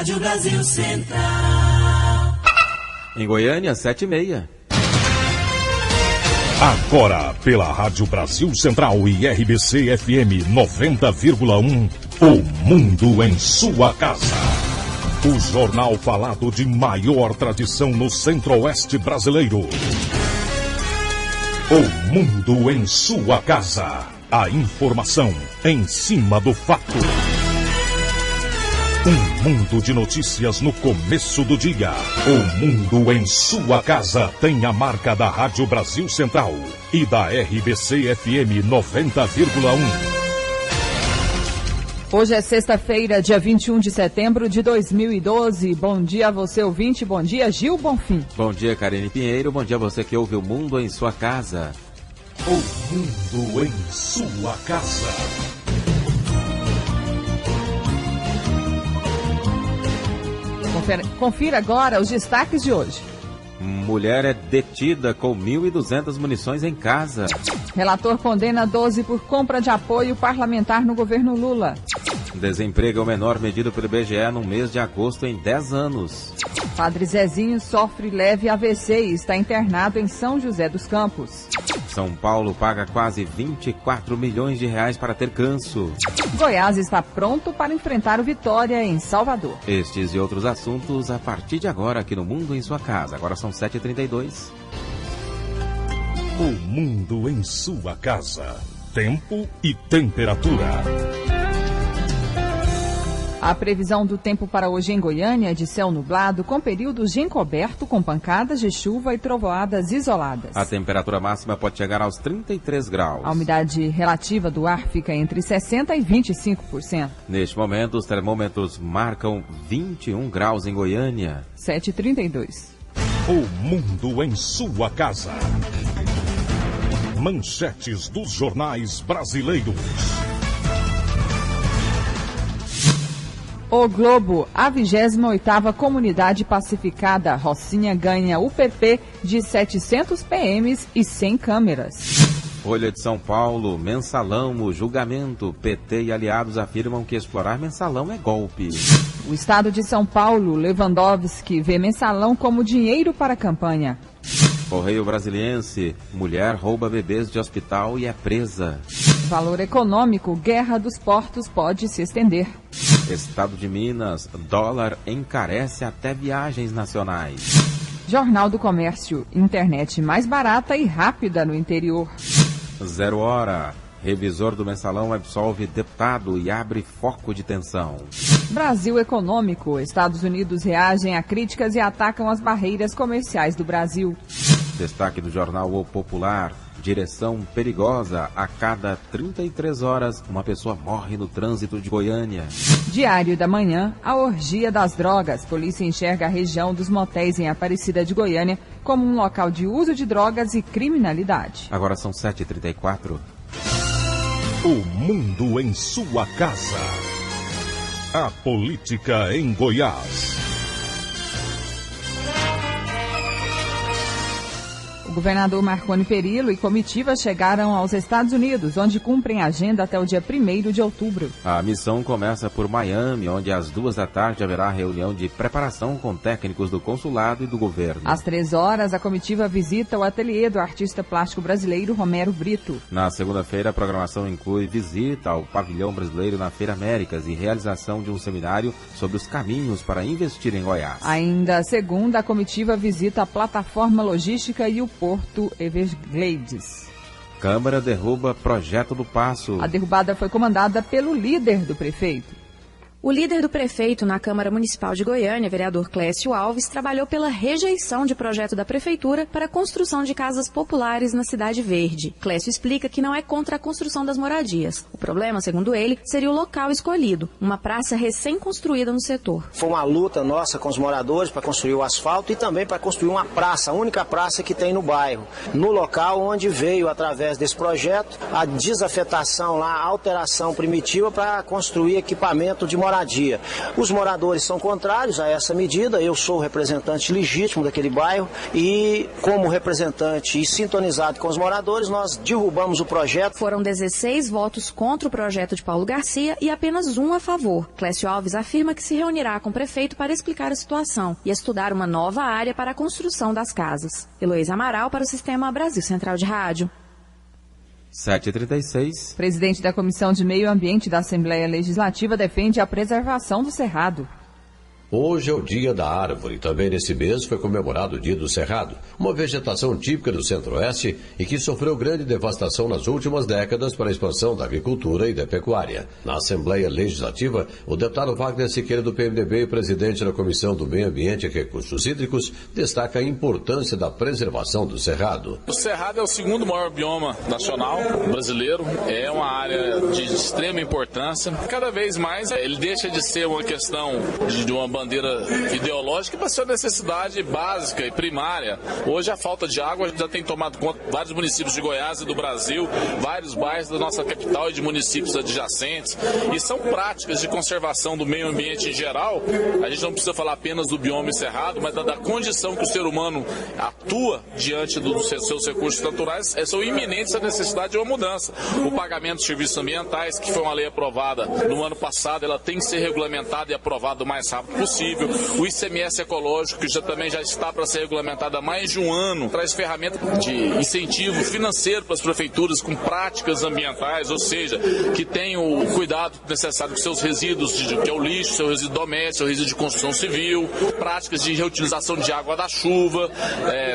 Rádio Brasil Central. Em Goiânia, 7h30. Agora, pela Rádio Brasil Central e RBC FM 90,1, o Mundo em sua casa. O jornal falado de maior tradição no Centro-Oeste brasileiro. O Mundo em sua casa. A informação em cima do fato. Um mundo de notícias no começo do dia. O Mundo em sua casa tem a marca da Rádio Brasil Central e da RBC FM 90,1. Hoje é sexta-feira, dia 21 de setembro de 2012. Bom dia a você, ouvinte. Bom dia, Gil Bonfim. Bom dia, Karine Pinheiro. Bom dia a você que ouve o Mundo em sua casa. O Mundo em sua casa. Confira agora os destaques de hoje. Mulher é detida com 1.200 munições em casa. Relator condena 12 por compra de apoio parlamentar no governo Lula. Desemprego é o menor medido pelo IBGE no mês de agosto em 10 anos. Padre Zezinho sofre leve AVC e está internado em São José dos Campos. São Paulo paga quase 24 milhões de reais para ter Ganso. Goiás está pronto para enfrentar o Vitória em Salvador. Estes e outros assuntos a partir de agora aqui no Mundo em sua casa. Agora são 7h32. O Mundo em sua casa. Tempo e temperatura. A previsão do tempo para hoje em Goiânia é de céu nublado, com períodos de encoberto, com pancadas de chuva e trovoadas isoladas. A temperatura máxima pode chegar aos 33 graus. A umidade relativa do ar fica entre 60% e 25%. Neste momento, os termômetros marcam 21 graus em Goiânia. 7h32. O Mundo em sua casa. Manchetes dos jornais brasileiros. O Globo, a 28ª comunidade pacificada. Rocinha ganha UPP de 700 PMs e 100 câmeras. Folha de São Paulo, mensalão, o julgamento. PT e aliados afirmam que explorar mensalão é golpe. O estado de São Paulo, Lewandowski vê mensalão como dinheiro para a campanha. Correio Brasiliense, mulher rouba bebês de hospital e é presa. Valor econômico, guerra dos portos pode se estender. Estado de Minas, dólar encarece até viagens nacionais. Jornal do Comércio, internet mais barata e rápida no interior. 0 hora, revisor do mensalão absolve deputado e abre foco de tensão. Brasil Econômico, Estados Unidos reagem a críticas e atacam as barreiras comerciais do Brasil. Destaque do jornal O Popular. Direção perigosa. A cada 33 horas, uma pessoa morre no trânsito de Goiânia. Diário da Manhã, a orgia das drogas. Polícia enxerga a região dos motéis em Aparecida de Goiânia como um local de uso de drogas e criminalidade. Agora são 7h34. O Mundo em sua casa. A política em Goiás. O governador Marconi Perillo e comitiva chegaram aos Estados Unidos, onde cumprem agenda até o dia 1º de outubro. A missão começa por Miami, onde às 14h haverá reunião de preparação com técnicos do consulado e do governo. Às 13h, a comitiva visita o ateliê do artista plástico brasileiro Romero Brito. Na segunda-feira, a programação inclui visita ao pavilhão brasileiro na Feira Américas e realização de um seminário sobre os caminhos para investir em Goiás. Ainda segunda, a comitiva visita a plataforma logística e o Porto Everglades. Câmara derruba projeto do Paço. A derrubada foi comandada pelo líder do prefeito. O líder do prefeito na Câmara Municipal de Goiânia, vereador Clécio Alves, trabalhou pela rejeição de projeto da Prefeitura para a construção de casas populares na Cidade Verde. Clécio explica que não é contra a construção das moradias. O problema, segundo ele, seria o local escolhido, uma praça recém-construída no setor. Foi uma luta nossa com os moradores para construir o asfalto e também para construir uma praça, a única praça que tem no bairro. No local onde veio, através desse projeto, a desafetação lá, a alteração primitiva para construir equipamento de moradia. moradia. Os moradores são contrários a essa medida, eu sou o representante legítimo daquele bairro e, como representante e sintonizado com os moradores, nós derrubamos o projeto. Foram 16 votos contra o projeto de Paulo Garcia e apenas um a favor. Clécio Alves afirma que se reunirá com o prefeito para explicar a situação e estudar uma nova área para a construção das casas. Heloísa Amaral para o Sistema Brasil Central de Rádio. 7h36. Presidente da Comissão de Meio Ambiente da Assembleia Legislativa defende a preservação do Cerrado. Hoje é o Dia da Árvore. Também nesse mês foi comemorado o Dia do Cerrado, uma vegetação típica do Centro-Oeste e que sofreu grande devastação nas últimas décadas para a expansão da agricultura e da pecuária. Na Assembleia Legislativa, o deputado Wagner Siqueira do PMDB e presidente da Comissão do Meio Ambiente e Recursos Hídricos destaca a importância da preservação do Cerrado. O Cerrado é o segundo maior bioma nacional brasileiro, é uma área de extrema importância. Cada vez mais ele deixa de ser uma questão de uma bandeira ideológica para ser uma necessidade básica e primária. Hoje a falta de água já tem tomado conta de vários municípios de Goiás e do Brasil, vários bairros da nossa capital e de municípios adjacentes, e são práticas de conservação do meio ambiente em geral. A gente não precisa falar apenas do bioma cerrado, mas da condição que o ser humano atua diante dos seus recursos naturais, são iminentes a necessidade de uma mudança. O pagamento de serviços ambientais, que foi uma lei aprovada no ano passado, ela tem que ser regulamentada e aprovada o mais rápido possível. O ICMS ecológico, que também já está para ser regulamentado há mais de um ano, traz ferramentas de incentivo financeiro para as prefeituras com práticas ambientais, ou seja, que tenham o cuidado necessário com seus resíduos, que é o lixo, seu resíduo doméstico, seu resíduo de construção civil, práticas de reutilização de água da chuva,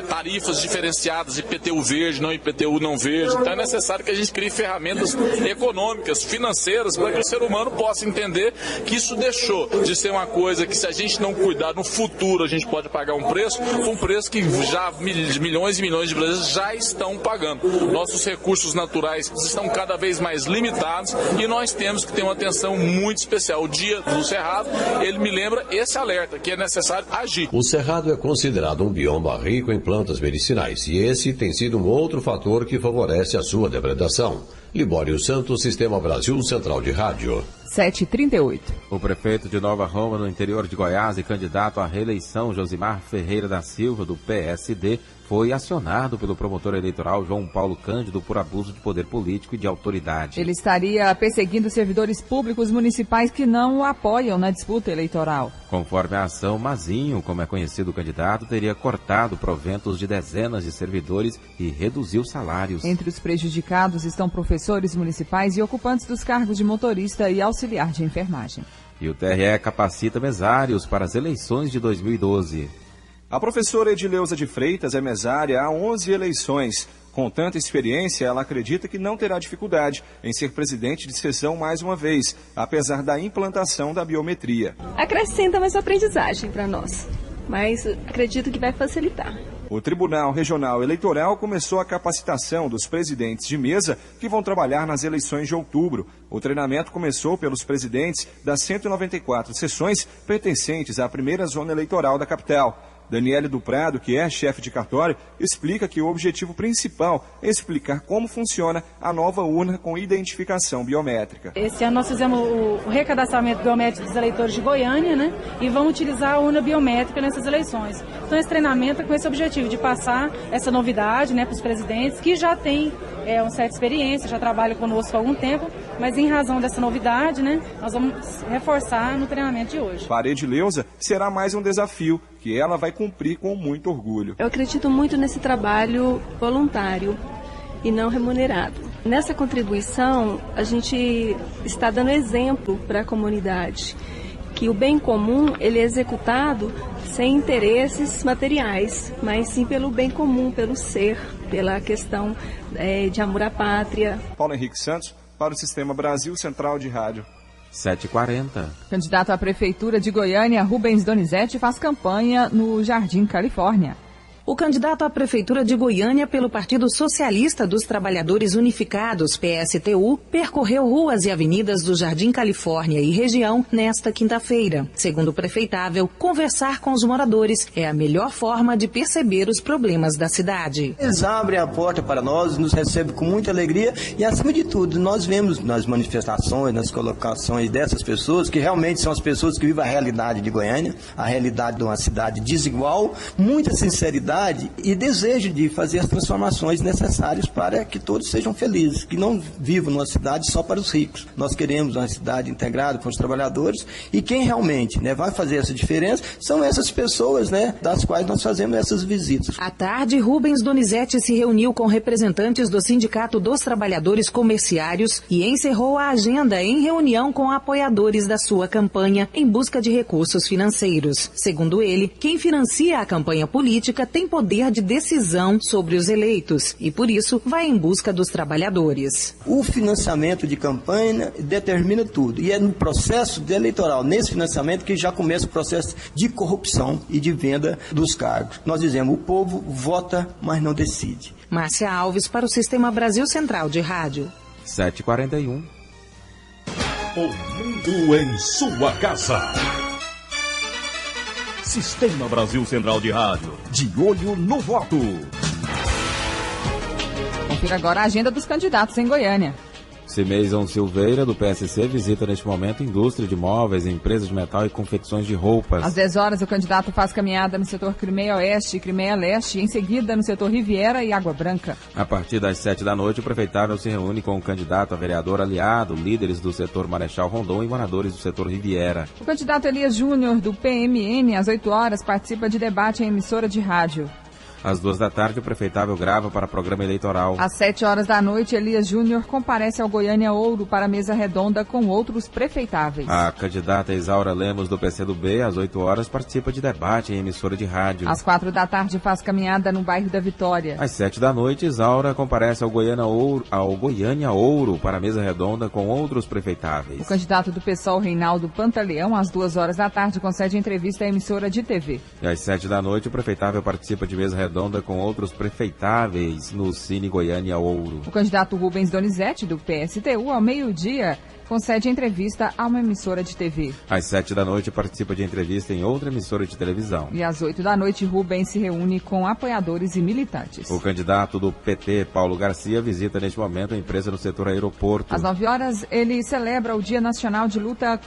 tarifas diferenciadas, IPTU verde, não IPTU não verde. Então é necessário que a gente crie ferramentas econômicas, financeiras, para que o ser humano possa entender que isso deixou de ser uma coisa que, se a gente não cuidar, no futuro a gente pode pagar um preço que já milhões e milhões de brasileiros já estão pagando. Nossos recursos naturais estão cada vez mais limitados e nós temos que ter uma atenção muito especial. O Dia do Cerrado, ele me lembra esse alerta, que é necessário agir. O Cerrado é considerado um bioma rico em plantas medicinais e esse tem sido um outro fator que favorece a sua depredação. Libório Santos, Sistema Brasil Central de Rádio. 7h38. O prefeito de Nova Roma, no interior de Goiás, e candidato à reeleição, Josimar Ferreira da Silva, do PSD, foi acionado pelo promotor eleitoral João Paulo Cândido por abuso de poder político e de autoridade. Ele estaria perseguindo servidores públicos municipais que não o apoiam na disputa eleitoral. Conforme a ação, Mazinho, como é conhecido o candidato, teria cortado proventos de dezenas de servidores e reduziu salários. Entre os prejudicados estão professores municipais e ocupantes dos cargos de motorista e auxiliar de enfermagem. E o TRE capacita mesários para as eleições de 2012. A professora Edileuza de Freitas é mesária há 11 eleições. Com tanta experiência, ela acredita que não terá dificuldade em ser presidente de sessão mais uma vez, apesar da implantação da biometria. Acrescenta mais aprendizagem para nós, mas acredito que vai facilitar. O Tribunal Regional Eleitoral começou a capacitação dos presidentes de mesa que vão trabalhar nas eleições de outubro. O treinamento começou pelos presidentes das 194 sessões pertencentes à primeira zona eleitoral da capital. Daniele do Prado, que é chefe de cartório, explica que o objetivo principal é explicar como funciona a nova urna com identificação biométrica. Esse ano nós fizemos o recadastramento biométrico dos eleitores de Goiânia, né? E vamos utilizar a urna biométrica nessas eleições. Então esse treinamento é com esse objetivo de passar essa novidade, né, para os presidentes que já têm uma certa experiência, já trabalham conosco há algum tempo, mas em razão dessa novidade, né, nós vamos reforçar no treinamento de hoje. Para Edileuza, será mais um desafio que ela vai cumprir com muito orgulho. Eu acredito muito nesse trabalho voluntário e não remunerado. Nessa contribuição, a gente está dando exemplo para a comunidade, que o bem comum ele é executado sem interesses materiais, mas sim pelo bem comum, pelo ser, pela questão de amor à pátria. Paulo Henrique Santos, para o Sistema Brasil Central de Rádio. 7h40. Candidato à Prefeitura de Goiânia, Rubens Donizete, faz campanha no Jardim Califórnia. O candidato à Prefeitura de Goiânia pelo Partido Socialista dos Trabalhadores Unificados, PSTU, percorreu ruas e avenidas do Jardim Califórnia e região nesta quinta-feira. Segundo o prefeitável, conversar com os moradores é a melhor forma de perceber os problemas da cidade. Eles abrem a porta para nós, nos recebem com muita alegria e, acima de tudo, nós vemos nas manifestações, nas colocações dessas pessoas, que realmente são as pessoas que vivem a realidade de Goiânia, a realidade de uma cidade desigual, muita sinceridade e desejo de fazer as transformações necessárias para que todos sejam felizes, que não vivam numa cidade só para os ricos. Nós queremos uma cidade integrada com os trabalhadores e quem realmente vai fazer essa diferença são essas pessoas das quais nós fazemos essas visitas. À tarde, Rubens Donizete se reuniu com representantes do Sindicato dos Trabalhadores Comerciários e encerrou a agenda em reunião com apoiadores da sua campanha em busca de recursos financeiros. Segundo ele, quem financia a campanha política tem poder de decisão sobre os eleitos e, por isso, vai em busca dos trabalhadores. O financiamento de campanha determina tudo e é no processo eleitoral, nesse financiamento, que já começa o processo de corrupção e de venda dos cargos. Nós dizemos, o povo vota, mas não decide. Márcia Alves para o Sistema Brasil Central de Rádio. 7h41. O mundo em sua casa. Sistema Brasil Central de Rádio, de olho no voto. Confira agora a agenda dos candidatos em Goiânia. Cimeison Silveira, do PSC, visita neste momento indústria de móveis, empresas de metal e confecções de roupas. Às 10 horas, o candidato faz caminhada no setor Crimeia Oeste e Crimeia Leste, e em seguida no setor Riviera e Água Branca. A partir das 7 da noite, o prefeitável se reúne com o candidato a vereador aliado, líderes do setor Marechal Rondon e moradores do setor Riviera. O candidato Elias Júnior, do PMN, às 8 horas, participa de debate em emissora de rádio. Às 2 da tarde, o prefeitável grava para programa eleitoral. Às 7 horas da noite, Elias Júnior comparece ao Goiânia Ouro para a mesa redonda com outros prefeitáveis. A candidata Isaura Lemos, do PCdoB, às 8 horas, participa de debate em emissora de rádio. Às 4 da tarde, faz caminhada no bairro da Vitória. Às 7 da noite, Isaura comparece ao Goiânia Ouro para a mesa redonda com outros prefeitáveis. O candidato do PSOL, Reinaldo Pantaleão, às 2 horas da tarde, concede entrevista à emissora de TV. E às 7 da noite, o prefeitável participa de mesa redonda com outros prefeitáveis no Cine Goiânia Ouro. O candidato Rubens Donizete, do PSTU, ao meio-dia, concede entrevista a uma emissora de TV. Às 7 da noite, participa de entrevista em outra emissora de televisão. E às 8 da noite, Rubens se reúne com apoiadores e militantes. O candidato do PT, Paulo Garcia, visita neste momento a empresa no setor aeroporto. Às 9 horas, ele celebra o Dia Nacional de Luta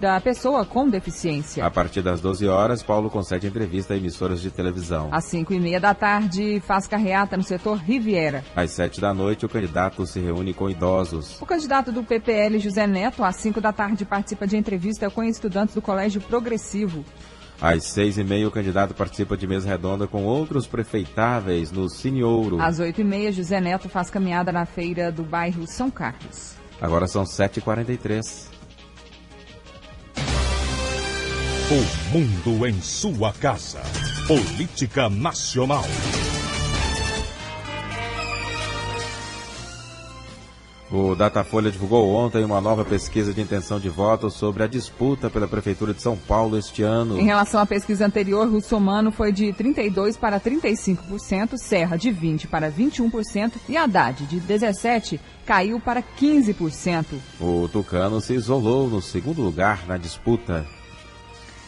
da Pessoa com Deficiência. A partir das 12 horas, Paulo concede entrevista a emissoras de televisão. Às 5h30 da tarde, faz carreata no setor Riviera. Às 7 da noite, o candidato se reúne com idosos. O candidato do PPL, José Neto, às 5 da tarde, participa de entrevista com estudantes do Colégio Progressivo. Às 6h30, o candidato participa de mesa redonda com outros prefeitáveis no Cine Ouro. Às 8h30, José Neto faz caminhada na feira do bairro São Carlos. Agora são 7h43. O mundo em sua casa. Política nacional. O Datafolha divulgou ontem uma nova pesquisa de intenção de voto sobre a disputa pela Prefeitura de São Paulo este ano. Em relação à pesquisa anterior, Russomano foi de 32% para 35%, Serra de 20% para 21% e Haddad, de 17%, caiu para 15%. O Tucano se isolou no segundo lugar na disputa.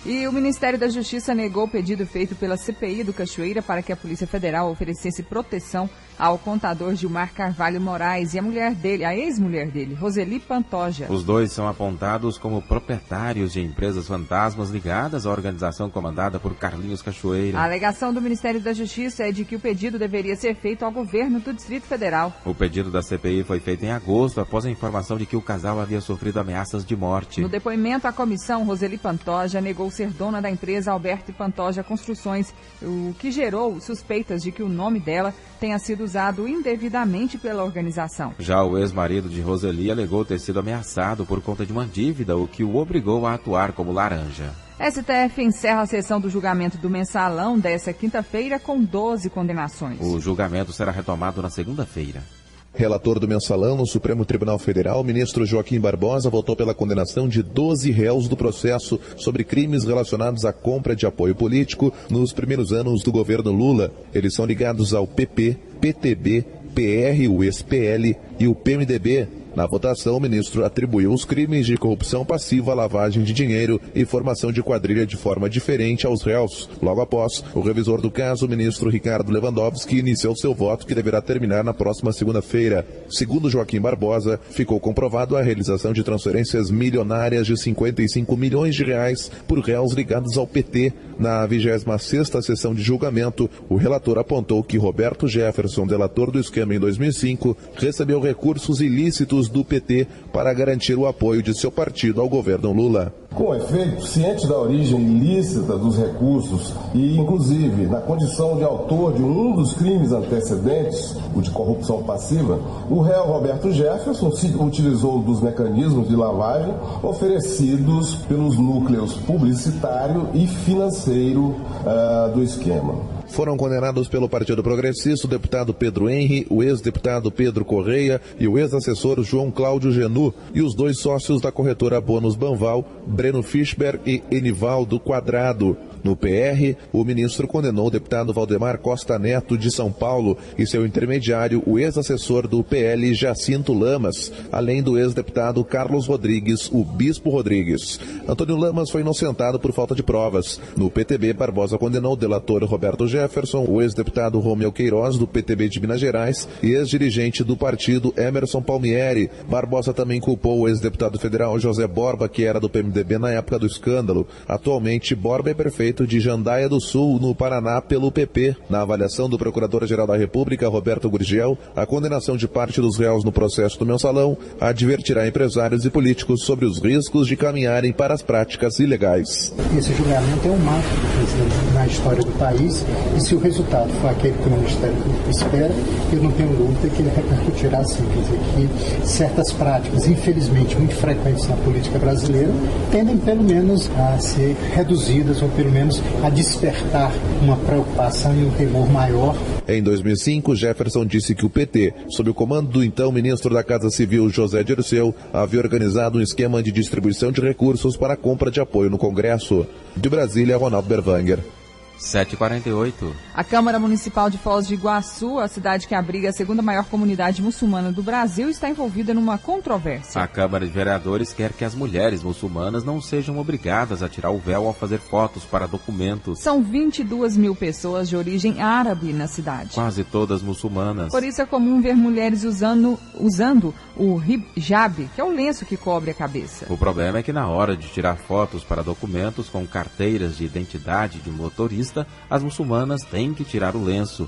E o Ministério da Justiça negou o pedido feito pela CPI do Cachoeira para que a Polícia Federal oferecesse proteção ao contador Gilmar Carvalho Moraes e a mulher dele, a ex-mulher dele, Roseli Pantoja. Os dois são apontados como proprietários de empresas fantasmas ligadas à organização comandada por Carlinhos Cachoeira. A alegação do Ministério da Justiça é de que o pedido deveria ser feito ao governo do Distrito Federal. O pedido da CPI foi feito em agosto, após a informação de que o casal havia sofrido ameaças de morte. No depoimento à comissão, Roseli Pantoja negou ser dona da empresa Alberto Pantoja Construções, o que gerou suspeitas de que o nome dela tenha sido usado indevidamente pela organização. Já o ex-marido de Roseli alegou ter sido ameaçado por conta de uma dívida, o que o obrigou a atuar como laranja. STF encerra a sessão do julgamento do mensalão desta quinta-feira com 12 condenações. O julgamento será retomado na segunda-feira. Relator do mensalão no Supremo Tribunal Federal, o ministro Joaquim Barbosa votou pela condenação de 12 réus do processo sobre crimes relacionados à compra de apoio político nos primeiros anos do governo Lula. Eles são ligados ao PP, PTB, PR, o ex-PL e o PMDB. Na votação, o ministro atribuiu os crimes de corrupção passiva, lavagem de dinheiro e formação de quadrilha de forma diferente aos réus. Logo após, o revisor do caso, o ministro Ricardo Lewandowski, iniciou seu voto, que deverá terminar na próxima segunda-feira. Segundo Joaquim Barbosa, ficou comprovado a realização de transferências milionárias de 55 milhões de reais por réus ligados ao PT. Na 26ª sessão de julgamento, o relator apontou que Roberto Jefferson, delator do esquema em 2005, recebeu recursos ilícitos do PT para garantir o apoio de seu partido ao governo Lula. Com efeito, ciente da origem ilícita dos recursos e, inclusive, na condição de autor de um dos crimes antecedentes, o de corrupção passiva, o réu Roberto Jefferson se utilizou dos mecanismos de lavagem oferecidos pelos núcleos publicitário e financeiro do esquema. Foram condenados pelo Partido Progressista o deputado Pedro Henri, o ex-deputado Pedro Correia e o ex-assessor João Cláudio Genu, e os 2 sócios da corretora Bônus Banval, Breno Fischberg e Enivaldo Quadrado. No PR, o ministro condenou o deputado Valdemar Costa Neto, de São Paulo, e seu intermediário, o ex-assessor do PL, Jacinto Lamas, além do ex-deputado Carlos Rodrigues, o Bispo Rodrigues. Antônio Lamas foi inocentado por falta de provas. No PTB, Barbosa condenou o delator Roberto Jefferson, o ex-deputado Romeu Queiroz, do PTB de Minas Gerais, e ex-dirigente do partido Emerson Palmieri. Barbosa também culpou o ex-deputado federal José Borba, que era do PMDB na época do escândalo. Atualmente, Borba é prefeito de Jandaia do Sul, no Paraná, pelo PP. Na avaliação do Procurador-Geral da República, Roberto Gurgel, a condenação de parte dos réus no processo do mensalão advertirá empresários e políticos sobre os riscos de caminharem para as práticas ilegais. Esse julgamento é um marco na história do país, e se o resultado for aquele que o Ministério Público espera, eu não tenho dúvida que ele repercutirá sim. Quer dizer, que certas práticas, infelizmente muito frequentes na política brasileira, tendem pelo menos a ser reduzidas, ou pelo menos a despertar uma preocupação e um temor maior. Em 2005, Jefferson disse que o PT, sob o comando do então ministro da Casa Civil, José Dirceu, havia organizado um esquema de distribuição de recursos para a compra de apoio no Congresso. De Brasília, Ronaldo Berwanger. 7h48. A Câmara Municipal de Foz do Iguaçu, a cidade que abriga a segunda maior comunidade muçulmana do Brasil, está envolvida numa controvérsia. A Câmara de Vereadores quer que as mulheres muçulmanas não sejam obrigadas a tirar o véu ao fazer fotos para documentos. São 22 mil pessoas de origem árabe na cidade. Quase todas muçulmanas. Por isso é comum ver mulheres usando o hijab, que é o lenço que cobre a cabeça. O problema é que na hora de tirar fotos para documentos com carteiras de identidade de motorista, as muçulmanas têm que tirar o lenço.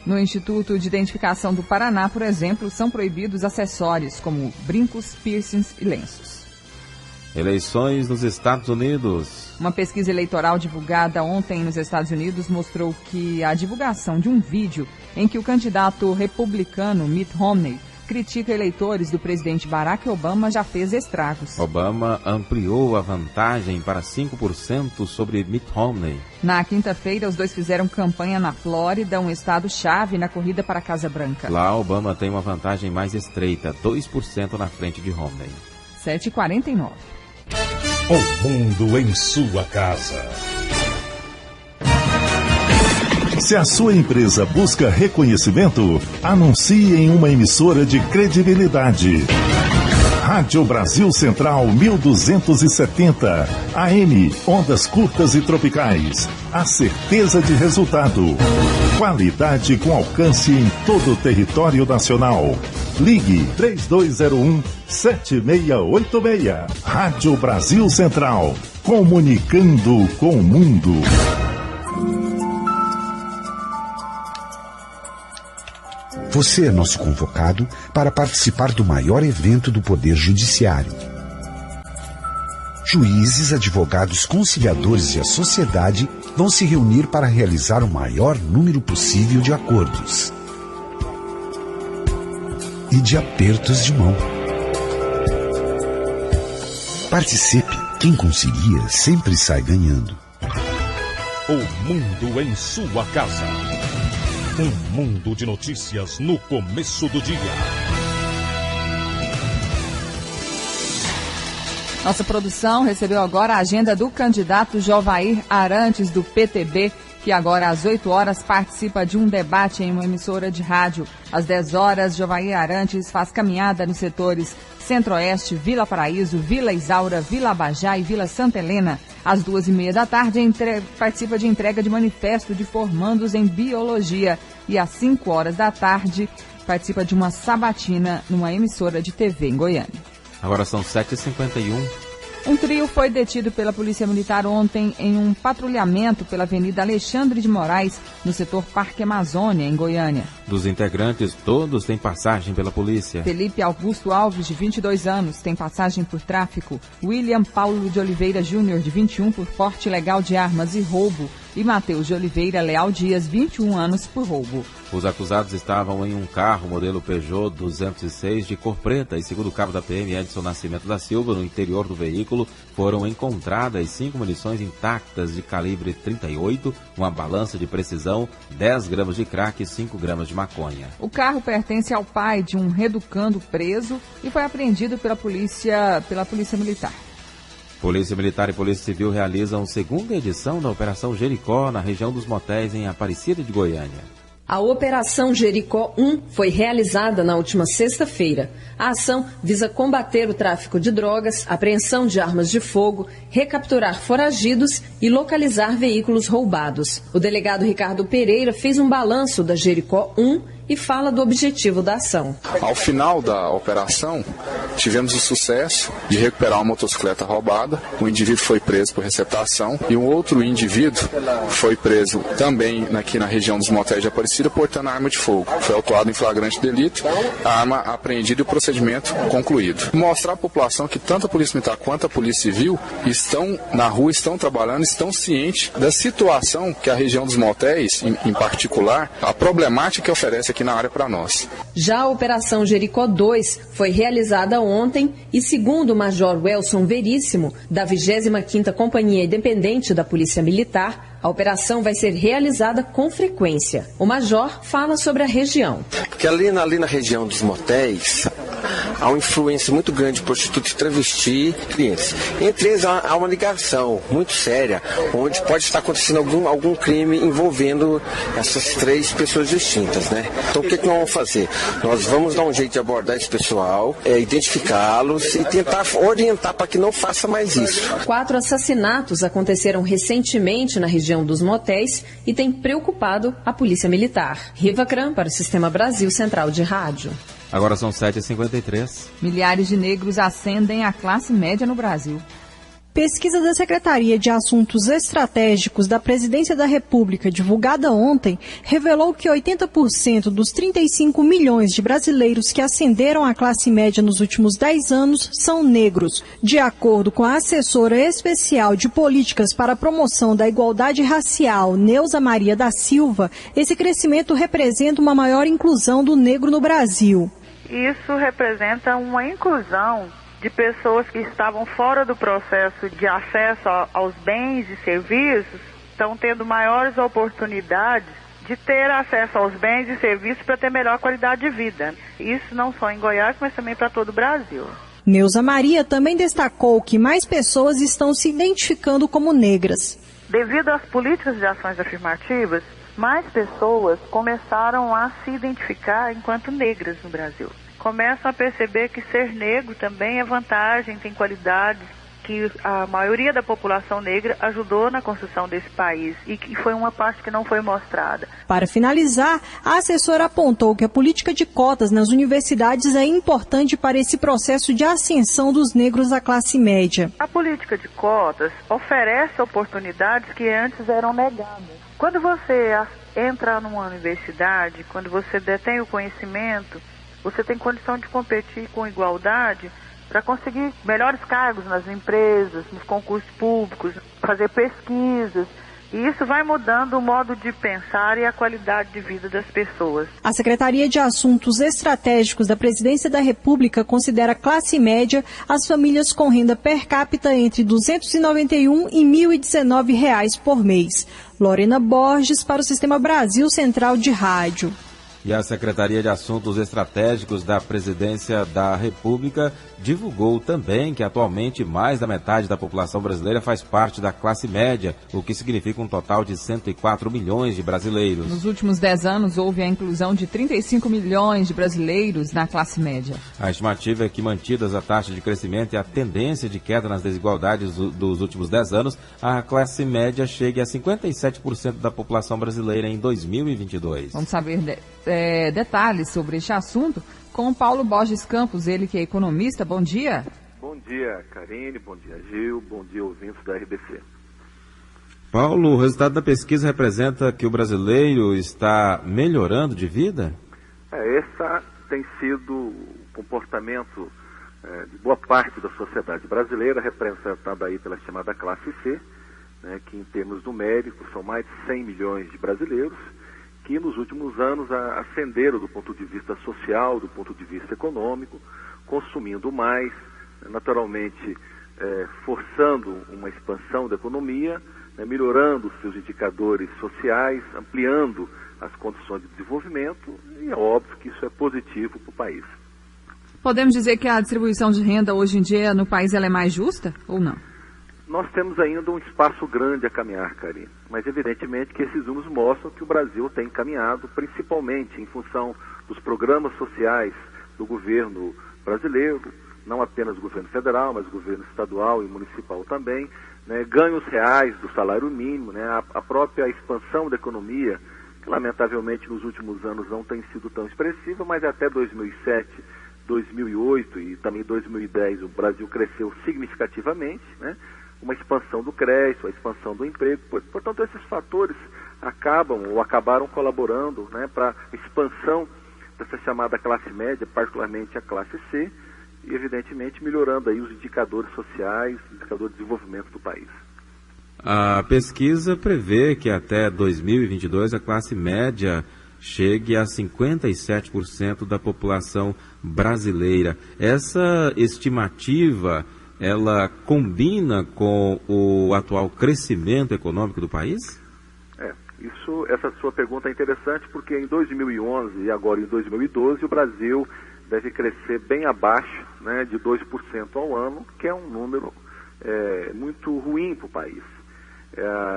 No Instituto de Identificação do Paraná, por exemplo, são proibidos acessórios como brincos, piercings e lenços. Eleições nos Estados Unidos. Uma pesquisa eleitoral divulgada ontem nos Estados Unidos mostrou que a divulgação de um vídeo em que o candidato republicano Mitt Romney critica eleitores do presidente Barack Obama já fez estragos. Obama ampliou a vantagem para 5% sobre Mitt Romney. Na quinta-feira, os dois fizeram campanha na Flórida, um estado-chave na corrida para a Casa Branca. Lá, Obama tem uma vantagem mais estreita, 2% na frente de Romney. 7h49. O mundo em sua casa. Se a sua empresa busca reconhecimento, anuncie em uma emissora de credibilidade. Rádio Brasil Central 1270, AM, ondas curtas e tropicais. A certeza de resultado. Qualidade com alcance em todo o território nacional. Ligue 3201-7686. Rádio Brasil Central, comunicando com o mundo. Você é nosso convocado para participar do maior evento do Poder Judiciário. Juízes, advogados, conciliadores e a sociedade vão se reunir para realizar o maior número possível de acordos e de apertos de mão. Participe. Quem concilia sempre sai ganhando. O mundo em sua casa. Um mundo de notícias no começo do dia. Nossa produção recebeu agora a agenda do candidato Jovair Arantes, do PTB, que agora às 8 horas participa de um debate em uma emissora de rádio. Às 10 horas, Jovair Arantes faz caminhada nos setores Centro-Oeste, Vila Paraíso, Vila Isaura, Vila Abajá e Vila Santa Helena. Às 2h30 da tarde, participa de entrega de manifesto de formandos em Biologia. E às 5 horas da tarde, participa de uma sabatina numa emissora de TV em Goiânia. Agora são 7h51. Um trio foi detido pela Polícia Militar ontem em um patrulhamento pela Avenida Alexandre de Moraes, no setor Parque Amazônia, em Goiânia. Dos integrantes, todos têm passagem pela polícia. Felipe Augusto Alves, de 22 anos, tem passagem por tráfico. William Paulo de Oliveira Júnior, de 21, por porte ilegal de armas e roubo. E Matheus de Oliveira Leal Dias, 21 anos, por roubo. Os acusados estavam em um carro modelo Peugeot 206 de cor preta e, segundo o cabo da PM Edson Nascimento da Silva, no interior do veículo foram encontradas 5 munições intactas de calibre 38, uma balança de precisão, 10 gramas de crack e 5 gramas de maconha. O carro pertence ao pai de um reeducando preso e foi apreendido pela polícia Militar. Polícia Militar e Polícia Civil realizam a segunda edição da Operação Jericó na região dos motéis em Aparecida de Goiânia. A Operação Jericó 1 foi realizada na última sexta-feira. A ação visa combater o tráfico de drogas, apreensão de armas de fogo, recapturar foragidos e localizar veículos roubados. O delegado Ricardo Pereira fez um balanço da Jericó 1 e fala do objetivo da ação. Ao final da operação, tivemos o sucesso de recuperar uma motocicleta roubada. O indivíduo foi preso por receptação e um outro indivíduo foi preso também aqui na região dos motéis de Aparecida portando arma de fogo. Foi autuado em flagrante delito, a arma apreendida e o procedimento concluído. Mostrar à população que tanto a Polícia Militar quanto a Polícia Civil estão na rua, estão trabalhando, estão cientes da situação que a região dos motéis, em particular, a problemática que oferece aqui na área para nós. Já a Operação Jericó 2 foi realizada ontem e, segundo o Major Welson Veríssimo, da 25ª Companhia Independente da Polícia Militar, a operação vai ser realizada com frequência. O Major fala sobre a região. Porque ali na região dos motéis, há uma influência muito grande de prostitutas, travesti, clientes. Entre eles há uma ligação muito séria, onde pode estar acontecendo algum crime envolvendo essas 3 pessoas distintas, né? Então o que nós vamos fazer? Nós vamos dar um jeito de abordar esse pessoal, identificá-los e tentar orientar para que não faça mais isso. 4 assassinatos aconteceram recentemente na região dos motéis e tem preocupado a Polícia Militar. Riva Cram para o Sistema Brasil Central de Rádio. Agora são 7h53. Milhares de negros ascendem à classe média no Brasil. Pesquisa da Secretaria de Assuntos Estratégicos da Presidência da República, divulgada ontem, revelou que 80% dos 35 milhões de brasileiros que ascenderam à classe média nos últimos 10 anos são negros. De acordo com a assessora especial de políticas para a promoção da igualdade racial, Neuza Maria da Silva, esse crescimento representa uma maior inclusão do negro no Brasil. Isso representa uma inclusão de pessoas que estavam fora do processo de acesso aos bens e serviços, estão tendo maiores oportunidades de ter acesso aos bens e serviços para ter melhor qualidade de vida. Isso não só em Goiás, mas também para todo o Brasil. Neuza Maria também destacou que mais pessoas estão se identificando como negras. Devido às políticas de ações afirmativas, mais pessoas começaram a se identificar enquanto negras no Brasil. Começam a perceber que ser negro também é vantagem, tem qualidades, que a maioria da população negra ajudou na construção desse país e que foi uma parte que não foi mostrada. Para finalizar, a assessora apontou que a política de cotas nas universidades é importante para esse processo de ascensão dos negros à classe média. A política de cotas oferece oportunidades que antes eram negadas. Quando você entra numa universidade, quando você detém o conhecimento, você tem condição de competir com igualdade para conseguir melhores cargos nas empresas, nos concursos públicos, fazer pesquisas, E isso vai mudando o modo de pensar e a qualidade de vida das pessoas. A Secretaria de Assuntos Estratégicos da Presidência da República considera classe média as famílias com renda per capita entre R$ 291 e R$ 1.019 por mês. Lorena Borges para o Sistema Brasil Central de Rádio. E a Secretaria de Assuntos Estratégicos da Presidência da República divulgou também que atualmente mais da metade da população brasileira faz parte da classe média, o que significa um total de 104 milhões de brasileiros. Nos últimos 10 anos, houve a inclusão de 35 milhões de brasileiros na classe média. A estimativa é que, mantidas a taxa de crescimento e a tendência de queda nas desigualdades dos últimos 10 anos, a classe média chegue a 57% da população brasileira em 2022. Vamos saber detalhes sobre este assunto com o Paulo Borges Campos, ele que é economista. Bom dia. Bom dia, Karine. Bom dia, Gil. Bom dia, ouvintes da RBC. Paulo, o resultado da pesquisa representa que o brasileiro está melhorando de vida? Esse tem sido o comportamento de boa parte da sociedade brasileira, representada aí pela chamada classe C, né, que em termos numéricos são mais de 100 milhões de brasileiros, que nos últimos anos ascenderam do ponto de vista social, do ponto de vista econômico, consumindo mais, naturalmente forçando uma expansão da economia, né, melhorando seus indicadores sociais, ampliando as condições de desenvolvimento, e é óbvio que isso é positivo para o país. Podemos dizer que a distribuição de renda hoje em dia no país ela é mais justa ou não? Nós temos ainda um espaço grande a caminhar, Karine, mas evidentemente que esses números mostram que o Brasil tem caminhado, principalmente em função dos programas sociais do governo brasileiro, não apenas o governo federal, mas o governo estadual e municipal também, né, ganhos reais do salário mínimo, né, a própria expansão da economia, que lamentavelmente nos últimos anos não tem sido tão expressiva, mas até 2007, 2008 e também 2010 o Brasil cresceu significativamente, né? Uma expansão do crédito, a expansão do emprego. Portanto, esses fatores acabaram colaborando, né, para a expansão dessa chamada classe média, particularmente a classe C, e evidentemente melhorando aí os indicadores sociais, indicadores de desenvolvimento do país. A pesquisa prevê que até 2022 a classe média chegue a 57% da população brasileira. Essa estimativa, ela combina com o atual crescimento econômico do país? Essa sua pergunta é interessante porque em 2011 e agora em 2012 o Brasil deve crescer bem abaixo, né, de 2% ao ano, que é um número muito ruim para o país.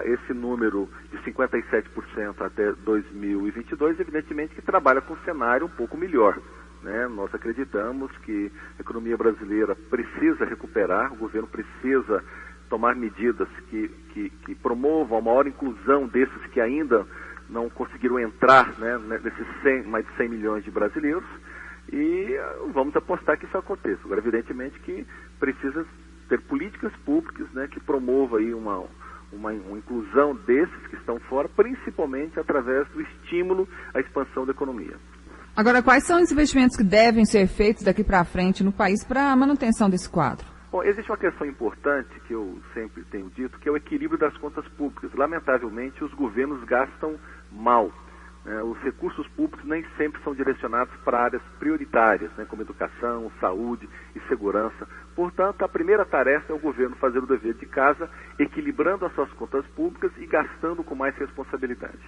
Esse número de 57% até 2022, evidentemente que trabalha com um cenário um pouco melhor, né? Nós acreditamos que a economia brasileira precisa recuperar, o governo precisa tomar medidas que promovam a maior inclusão desses que ainda não conseguiram entrar, né, nesses mais de 100 milhões de brasileiros, e vamos apostar que isso aconteça. Agora, evidentemente que precisa ter políticas públicas, né, que promovam aí uma inclusão desses que estão fora, principalmente através do estímulo à expansão da economia. Agora, quais são os investimentos que devem ser feitos daqui para frente no país para a manutenção desse quadro? Bom, existe uma questão importante que eu sempre tenho dito, que é o equilíbrio das contas públicas. Lamentavelmente, os governos gastam mal. Os recursos públicos nem sempre são direcionados para áreas prioritárias, né, como educação, saúde e segurança. Portanto, a primeira tarefa é o governo fazer o dever de casa, equilibrando as suas contas públicas e gastando com mais responsabilidade.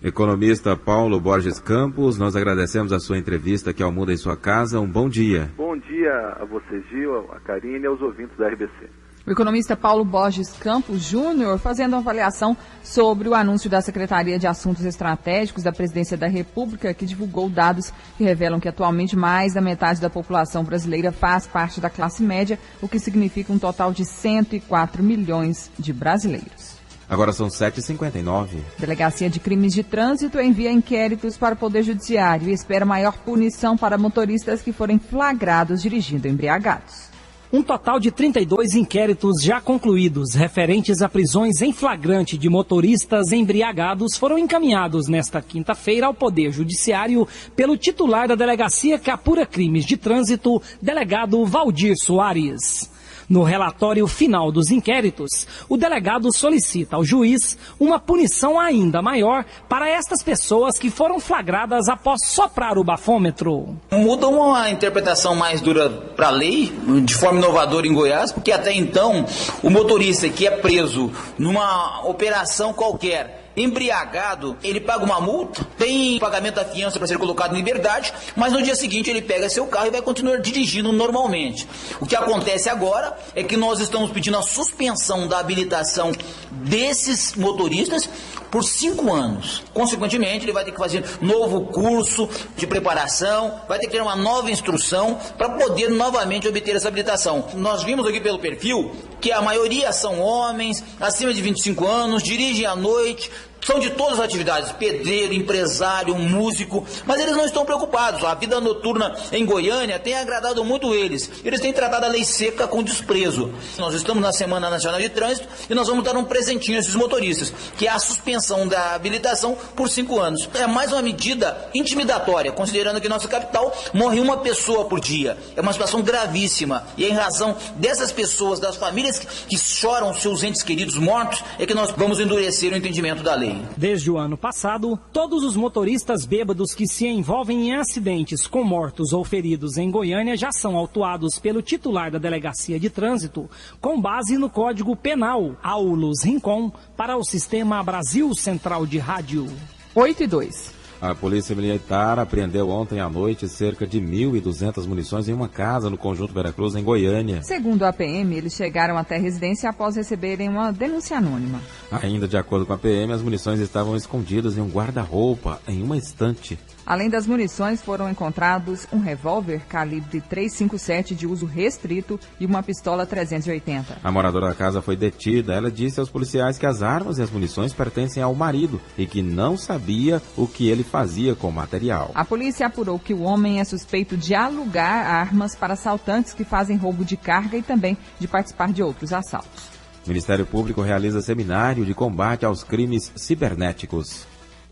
Economista Paulo Borges Campos, nós agradecemos a sua entrevista aqui ao Mundo em Sua Casa. Um bom dia. Bom dia a você, Gil, a Karine e aos ouvintes da RBC. O economista Paulo Borges Campos Júnior fazendo uma avaliação sobre o anúncio da Secretaria de Assuntos Estratégicos da Presidência da República, que divulgou dados que revelam que atualmente mais da metade da população brasileira faz parte da classe média, o que significa um total de 104 milhões de brasileiros. Agora são 7h59. Delegacia de Crimes de Trânsito envia inquéritos para o Poder Judiciário e espera maior punição para motoristas que forem flagrados dirigindo embriagados. Um total de 32 inquéritos já concluídos referentes a prisões em flagrante de motoristas embriagados foram encaminhados nesta quinta-feira ao Poder Judiciário pelo titular da Delegacia que apura crimes de trânsito, delegado Valdir Soares. No relatório final dos inquéritos, o delegado solicita ao juiz uma punição ainda maior para estas pessoas que foram flagradas após soprar o bafômetro. Muda uma interpretação mais dura para a lei, de forma inovadora em Goiás, porque até então o motorista que é preso numa operação qualquer, embriagado, ele paga uma multa, tem pagamento da fiança para ser colocado em liberdade, mas no dia seguinte ele pega seu carro e vai continuar dirigindo normalmente. O que acontece agora é que nós estamos pedindo a suspensão da habilitação desses motoristas por 5 anos. Consequentemente, ele vai ter que fazer novo curso de preparação, vai ter que ter uma nova instrução para poder novamente obter essa habilitação. Nós vimos aqui pelo perfil que a maioria são homens, acima de 25 anos, dirigem à noite, são de todas as atividades, pedreiro, empresário, músico, mas eles não estão preocupados. A vida noturna em Goiânia tem agradado muito eles. Eles têm tratado a lei seca com desprezo. Nós estamos na Semana Nacional de Trânsito e nós vamos dar um presentinho a esses motoristas, que é a suspensão da habilitação por 5 anos. É mais uma medida intimidatória, considerando que nossa capital morre uma pessoa por dia. É uma situação gravíssima e é em razão dessas pessoas, das famílias que choram seus entes queridos mortos, é que nós vamos endurecer o entendimento da lei. Desde o ano passado, todos os motoristas bêbados que se envolvem em acidentes com mortos ou feridos em Goiânia já são autuados pelo titular da Delegacia de Trânsito, com base no Código Penal. Aulus Rincon, para o Sistema Brasil Central de Rádio. 8:02. A Polícia Militar apreendeu ontem à noite cerca de 1.200 munições em uma casa no Conjunto Veracruz, em Goiânia. Segundo a PM, eles chegaram até a residência após receberem uma denúncia anônima. Ainda de acordo com a PM, as munições estavam escondidas em um guarda-roupa, em uma estante. Além das munições, foram encontrados um revólver calibre .357 de uso restrito e uma pistola 380. A moradora da casa foi detida. Ela disse aos policiais que as armas e as munições pertencem ao marido e que não sabia o que ele fazia com o material. A polícia apurou que o homem é suspeito de alugar armas para assaltantes que fazem roubo de carga e também de participar de outros assaltos. O Ministério Público realiza seminário de combate aos crimes cibernéticos.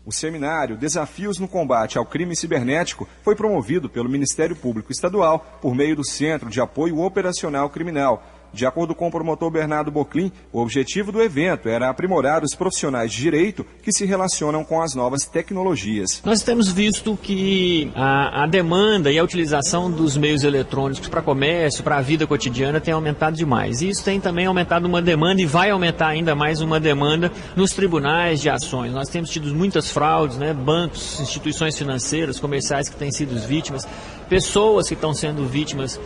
O seminário Desafios no Combate ao Crime Cibernético foi promovido pelo Ministério Público Estadual por meio do Centro de Apoio Operacional Criminal. De acordo com o promotor Bernardo Boclin, o objetivo do evento era aprimorar os profissionais de direito que se relacionam com as novas tecnologias. Nós temos visto que a demanda e a utilização dos meios eletrônicos para comércio, para a vida cotidiana tem aumentado demais. E isso tem também aumentado uma demanda e vai aumentar ainda mais uma demanda nos tribunais de ações. Nós temos tido muitas fraudes, bancos, instituições financeiras, comerciais que têm sido vítimas, pessoas que estão sendo vítimas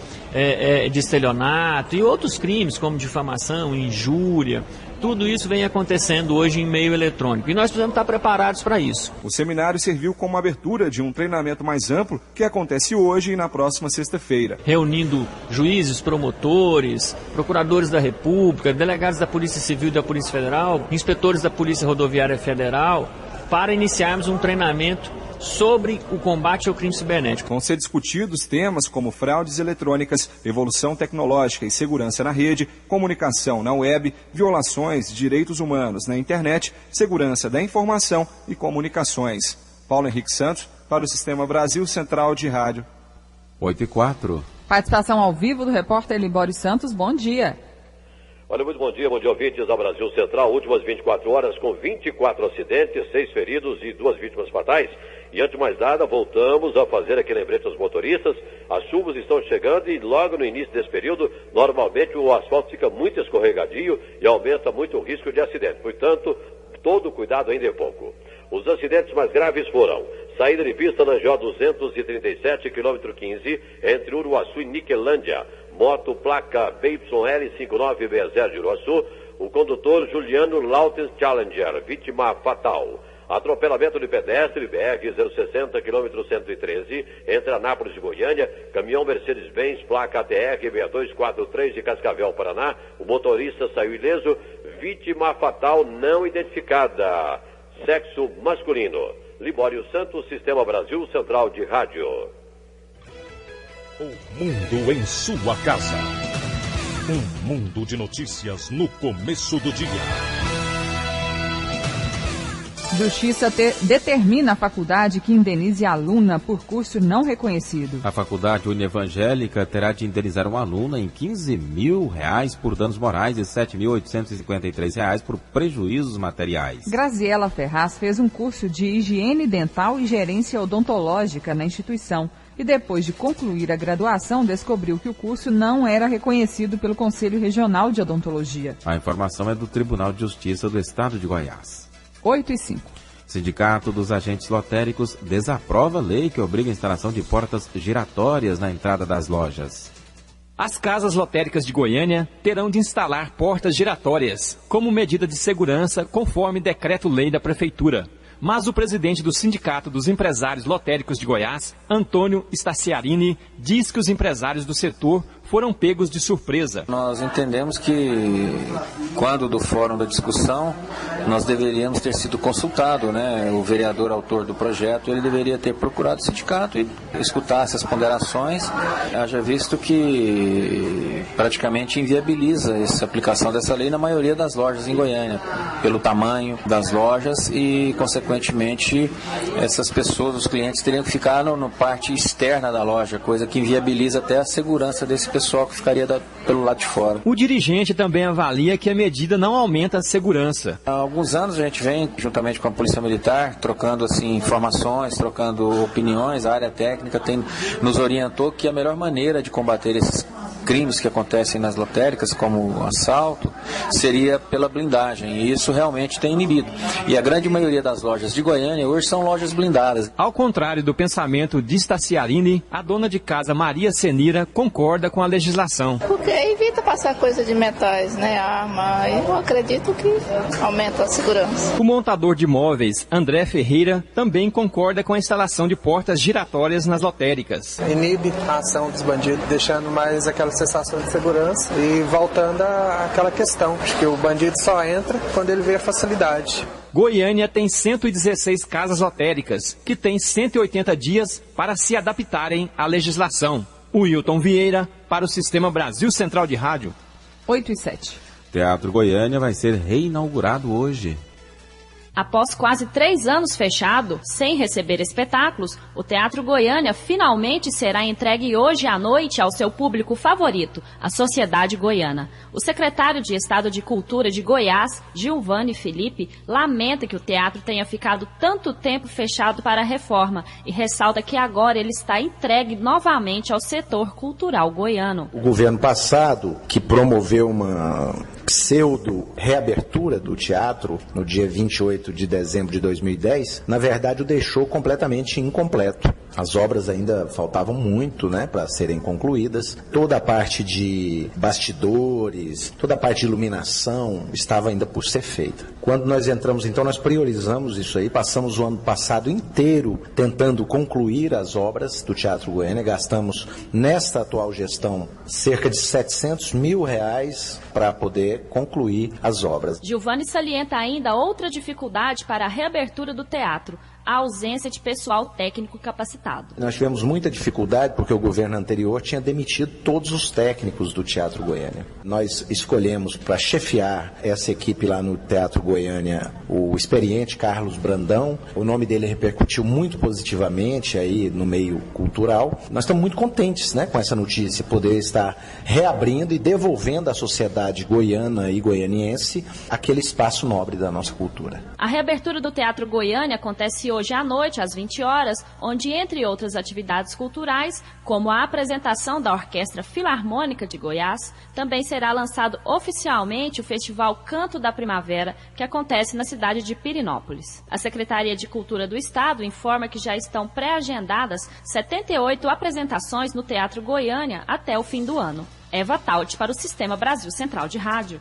de estelionato e outros crimes como difamação, injúria. Tudo isso vem acontecendo hoje em meio eletrônico e nós precisamos estar preparados para isso. O seminário serviu como abertura de um treinamento mais amplo que acontece hoje e na próxima sexta-feira. Reunindo juízes, promotores, procuradores da República, delegados da Polícia Civil e da Polícia Federal, inspetores da Polícia Rodoviária Federal, para iniciarmos um treinamento sobre o combate ao crime cibernético. Vão ser discutidos temas como fraudes eletrônicas, evolução tecnológica e segurança na rede, comunicação na web, violações de direitos humanos na internet, segurança da informação e comunicações. Paulo Henrique Santos, para o Sistema Brasil Central de Rádio. 8:04. Participação ao vivo do repórter Libório Santos. Bom dia. Olha, muito bom dia ouvintes da Brasil Central. Últimas 24 horas com 24 acidentes, 6 feridos e 2 vítimas fatais. E antes de mais nada, voltamos a fazer aquele lembrete aos motoristas. As chuvas estão chegando e logo no início desse período, normalmente o asfalto fica muito escorregadio e aumenta muito o risco de acidente. Portanto, todo cuidado ainda é pouco. Os acidentes mais graves foram saída de pista na GO 237, quilômetro 15, entre Uruaçu e Niquelândia. Moto placa BYL59BZ de Uruaçu, o condutor Juliano Lautens Challenger, vítima fatal. Atropelamento de pedestre, BR-060, quilômetro 113, entre Anápolis e Goiânia, caminhão Mercedes-Benz, placa ATR-6243 de Cascavel, Paraná. O motorista saiu ileso, vítima fatal não identificada, sexo masculino. Libório Santos, Sistema Brasil Central de Rádio. O mundo em sua casa. Um mundo de notícias no começo do dia. Justiça determina a faculdade que indenize a aluna por curso não reconhecido. A faculdade Unievangélica terá de indenizar uma aluna em R$15 mil por danos morais e R$7.853 por prejuízos materiais. Graziela Ferraz fez um curso de higiene dental e gerência odontológica na instituição e depois de concluir a graduação descobriu que o curso não era reconhecido pelo Conselho Regional de Odontologia. A informação é do Tribunal de Justiça do Estado de Goiás. 8h05. Sindicato dos Agentes Lotéricos desaprova a lei que obriga a instalação de portas giratórias na entrada das lojas. As casas lotéricas de Goiânia terão de instalar portas giratórias como medida de segurança conforme decreto-lei da Prefeitura. Mas o presidente do Sindicato dos Empresários Lotéricos de Goiás, Antônio Staciarini, diz que os empresários do setor foram pegos de surpresa. Nós entendemos que, quando do fórum da discussão, nós deveríamos ter sido consultados, né? O vereador autor do projeto, ele deveria ter procurado o sindicato e escutar essas ponderações, haja visto que praticamente inviabiliza essa aplicação dessa lei na maioria das lojas em Goiânia, pelo tamanho das lojas e, consequentemente, essas pessoas, os clientes, teriam que ficar na parte externa da loja, coisa que inviabiliza até a segurança desse pessoal que ficaria pelo lado de fora. O dirigente também avalia que a medida não aumenta a segurança. Há alguns anos a gente vem, juntamente com a Polícia Militar, trocando assim, informações, trocando opiniões. A área técnica nos orientou que a melhor maneira de combater esses crimes que acontecem nas lotéricas, como o assalto, seria pela blindagem, e isso realmente tem inibido. E a grande maioria das lojas de Goiânia hoje são lojas blindadas. Ao contrário do pensamento de Staciarini, a dona de casa Maria Senira concorda com a legislação. Porque evita passar coisa de metais, né, arma, eu acredito que aumenta a segurança. O montador de móveis, André Ferreira, também concorda com a instalação de portas giratórias nas lotéricas. Inibe a ação dos bandidos, deixando mais aquela sensação de segurança e voltando àquela questão de que o bandido só entra quando ele vê a facilidade. Goiânia tem 116 casas lotéricas, que têm 180 dias para se adaptarem à legislação. Wilton Vieira, para o Sistema Brasil Central de Rádio. 8h07. Teatro Goiânia vai ser reinaugurado hoje. Após quase 3 anos fechado, sem receber espetáculos, o Teatro Goiânia finalmente será entregue hoje à noite ao seu público favorito, a Sociedade Goiana. O secretário de Estado de Cultura de Goiás, Gilvani Felipe, lamenta que o teatro tenha ficado tanto tempo fechado para a reforma e ressalta que agora ele está entregue novamente ao setor cultural goiano. O governo passado, que promoveu uma pseudo-reabertura do teatro no dia 28 de dezembro de 2010, na verdade o deixou completamente incompleto. As obras ainda faltavam muito, né, para serem concluídas. Toda a parte de bastidores, toda a parte de iluminação estava ainda por ser feita. Quando nós entramos, então, nós priorizamos isso aí, passamos o ano passado inteiro tentando concluir as obras do Teatro Goiânia, gastamos nesta atual gestão cerca de R$700 mil para poder concluir as obras. Gilvani salienta ainda outra dificuldade para a reabertura do teatro: a ausência de pessoal técnico capacitado. Nós tivemos muita dificuldade porque o governo anterior tinha demitido todos os técnicos do Teatro Goiânia. Nós escolhemos para chefiar essa equipe lá no Teatro Goiânia o experiente Carlos Brandão. O nome dele repercutiu muito positivamente aí no meio cultural. Nós estamos muito contentes, né, com essa notícia, poder estar reabrindo e devolvendo à sociedade goiana e goianiense aquele espaço nobre da nossa cultura. A reabertura do Teatro Goiânia acontece hoje à noite, às 20 horas, onde, entre outras atividades culturais, como a apresentação da Orquestra Filarmônica de Goiás, também será lançado oficialmente o Festival Canto da Primavera, que acontece na cidade de Pirenópolis. A Secretaria de Cultura do Estado informa que já estão pré-agendadas 78 apresentações no Teatro Goiânia até o fim do ano. Eva Taut para o Sistema Brasil Central de Rádio.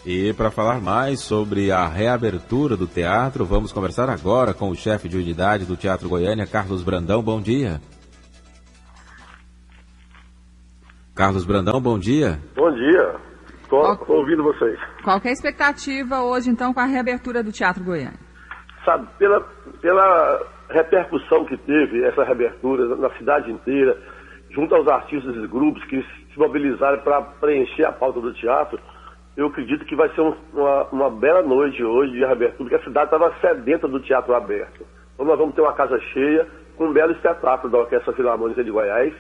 E para falar mais sobre a reabertura do teatro, vamos conversar agora com o chefe de unidade do Teatro Goiânia, Carlos Brandão. Bom dia. Carlos Brandão, bom dia. Bom dia. Estou ouvindo vocês. Qual que é a expectativa hoje, então, com a reabertura do Teatro Goiânia? Sabe, pela repercussão que teve essa reabertura na cidade inteira, junto aos artistas e grupos que se mobilizaram para preencher a pauta do teatro, Eu acredito que vai ser uma bela noite hoje de reabertura, porque a cidade estava sedenta do teatro aberto. Então nós vamos ter uma casa cheia, com um belo espetáculo da Orquestra Filarmônica de Goiás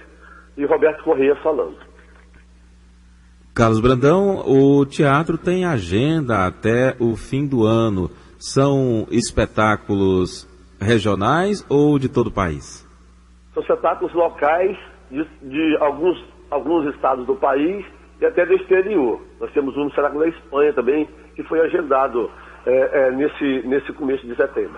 e Roberto Correia falando. Carlos Brandão, o teatro tem agenda até o fim do ano. São espetáculos regionais ou de todo o país? São espetáculos locais de alguns estados do país e até do exterior. Nós temos um espetáculo na Espanha também, que foi agendado nesse começo de setembro.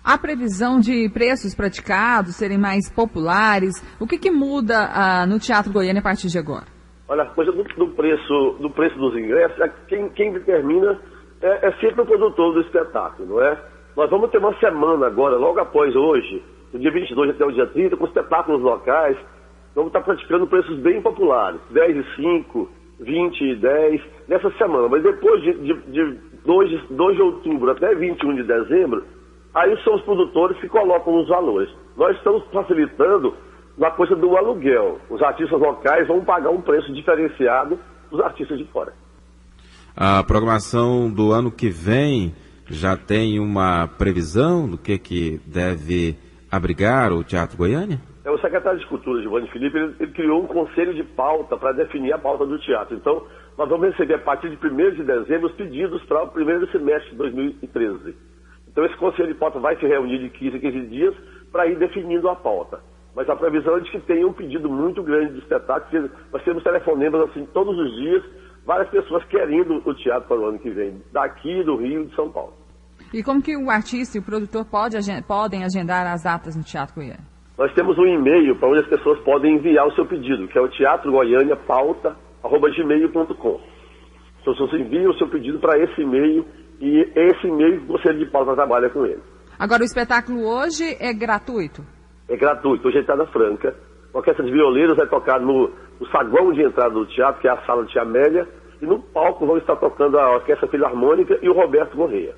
A previsão de preços praticados serem mais populares, o que muda no Teatro Goiânia a partir de agora? Olha, a coisa do preço dos ingressos, quem determina é sempre o produtor do espetáculo, não é? Nós vamos ter uma semana agora, logo após hoje, do dia 22 até o dia 30, com espetáculos locais. Vamos estar praticando preços bem populares, 10 e 5, 20 e 10, nessa semana. Mas depois de 2 de outubro até 21 de dezembro, aí são os produtores que colocam os valores. Nós estamos facilitando na coisa do aluguel. Os artistas locais vão pagar um preço diferenciado dos artistas de fora. A programação do ano que vem já tem uma previsão do que deve abrigar o Teatro Goiânia? O secretário de Cultura, Giovanni Felipe, ele criou um conselho de pauta para definir a pauta do teatro. Então, nós vamos receber a partir de 1º de dezembro os pedidos para o primeiro semestre de 2013. Então, esse conselho de pauta vai se reunir de 15 em 15 dias para ir definindo a pauta. Mas a previsão é de que tenha um pedido muito grande de espetáculos. Nós temos telefonemas assim todos os dias, várias pessoas querendo o teatro para o ano que vem, daqui, do Rio e de São Paulo. E como que o artista e o produtor podem agendar as datas no Teatro Goiânia? Nós temos um e-mail para onde as pessoas podem enviar o seu pedido, que é o teatrogoianiapauta@gmail.com. Então você envia o seu pedido para esse e-mail e esse e-mail você de pauta trabalha com ele. Agora o espetáculo hoje é gratuito? É gratuito, hoje é entrada franca. A Orquestra de Violeiros vai tocar no saguão de entrada do teatro, que é a sala de Tia Amélia, e no palco vão estar tocando a Orquestra Filarmônica e o Roberto Correia.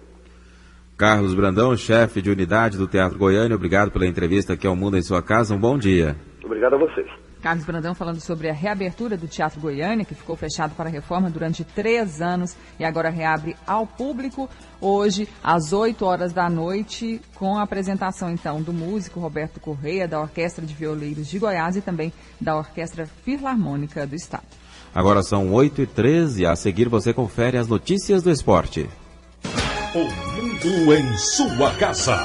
Carlos Brandão, chefe de unidade do Teatro Goiânia, obrigado pela entrevista aqui ao Mundo em Sua Casa. Um bom dia. Obrigado a vocês. Carlos Brandão falando sobre a reabertura do Teatro Goiânia, que ficou fechado para reforma durante 3 anos e agora reabre ao público hoje às 8 horas da noite, com a apresentação então do músico Roberto Correia, da Orquestra de Violeiros de Goiás e também da Orquestra Filarmônica do Estado. Agora são 8h13, a seguir você confere as notícias do esporte. O mundo em sua casa.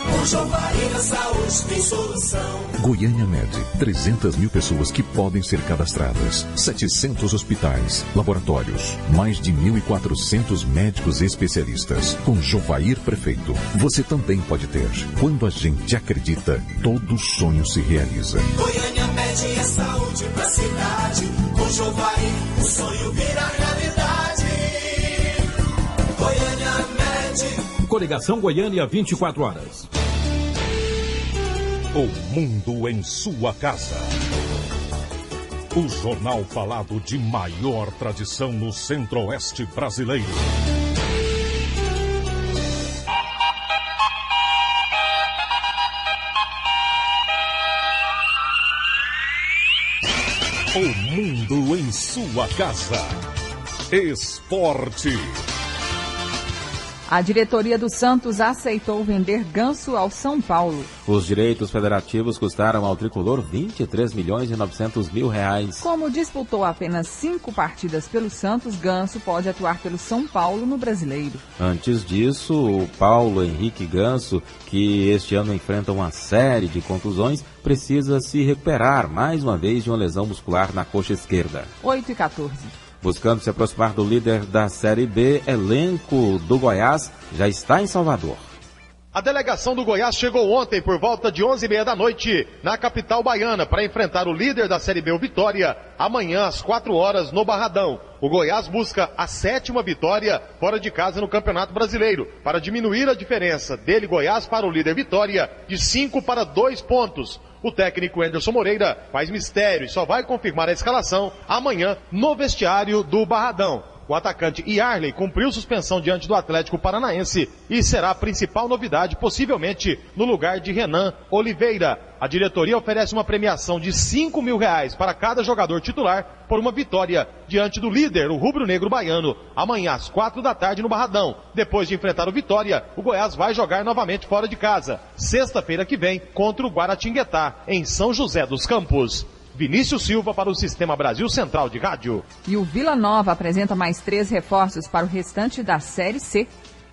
O Jovair da Saúde tem solução. Goiânia Med, 300 mil pessoas que podem ser cadastradas, 700 hospitais, laboratórios, mais de 1.400 médicos especialistas. Com Jovair Prefeito, você também pode ter. Quando a gente acredita, todo sonho se realiza. Goiânia Med é saúde pra cidade. Com Jovair, o sonho vira realidade. Goiânia Med. Coligação Goiânia 24 horas. O mundo em sua casa. O jornal falado de maior tradição no Centro-Oeste brasileiro. O mundo em sua casa. Esporte. A diretoria do Santos aceitou vender Ganso ao São Paulo. Os direitos federativos custaram ao tricolor R$23.900.000. Como disputou apenas 5 partidas pelo Santos, Ganso pode atuar pelo São Paulo no Brasileiro. Antes disso, o Paulo Henrique Ganso, que este ano enfrenta uma série de contusões, precisa se recuperar mais uma vez de uma lesão muscular na coxa esquerda. 8h14. Buscando se aproximar do líder da Série B, elenco do Goiás já está em Salvador. A delegação do Goiás chegou ontem por volta de 11h30 da noite na capital baiana para enfrentar o líder da Série B, o Vitória, amanhã às 4 horas no Barradão. O Goiás busca a 7ª vitória fora de casa no Campeonato Brasileiro para diminuir a diferença dele, Goiás, para o líder Vitória de 5 para 2 pontos. O técnico Anderson Moreira faz mistério e só vai confirmar a escalação amanhã no vestiário do Barradão. O atacante Yarley cumpriu suspensão diante do Atlético Paranaense e será a principal novidade, possivelmente no lugar de Renan Oliveira. A diretoria oferece uma premiação de R$5.000 para cada jogador titular por uma vitória diante do líder, o rubro-negro baiano. Amanhã às 16h no Barradão. Depois de enfrentar o Vitória, o Goiás vai jogar novamente fora de casa. Sexta-feira que vem contra o Guaratinguetá, em São José dos Campos. Vinícius Silva para o Sistema Brasil Central de Rádio. E o Vila Nova apresenta mais 3 reforços para o restante da Série C.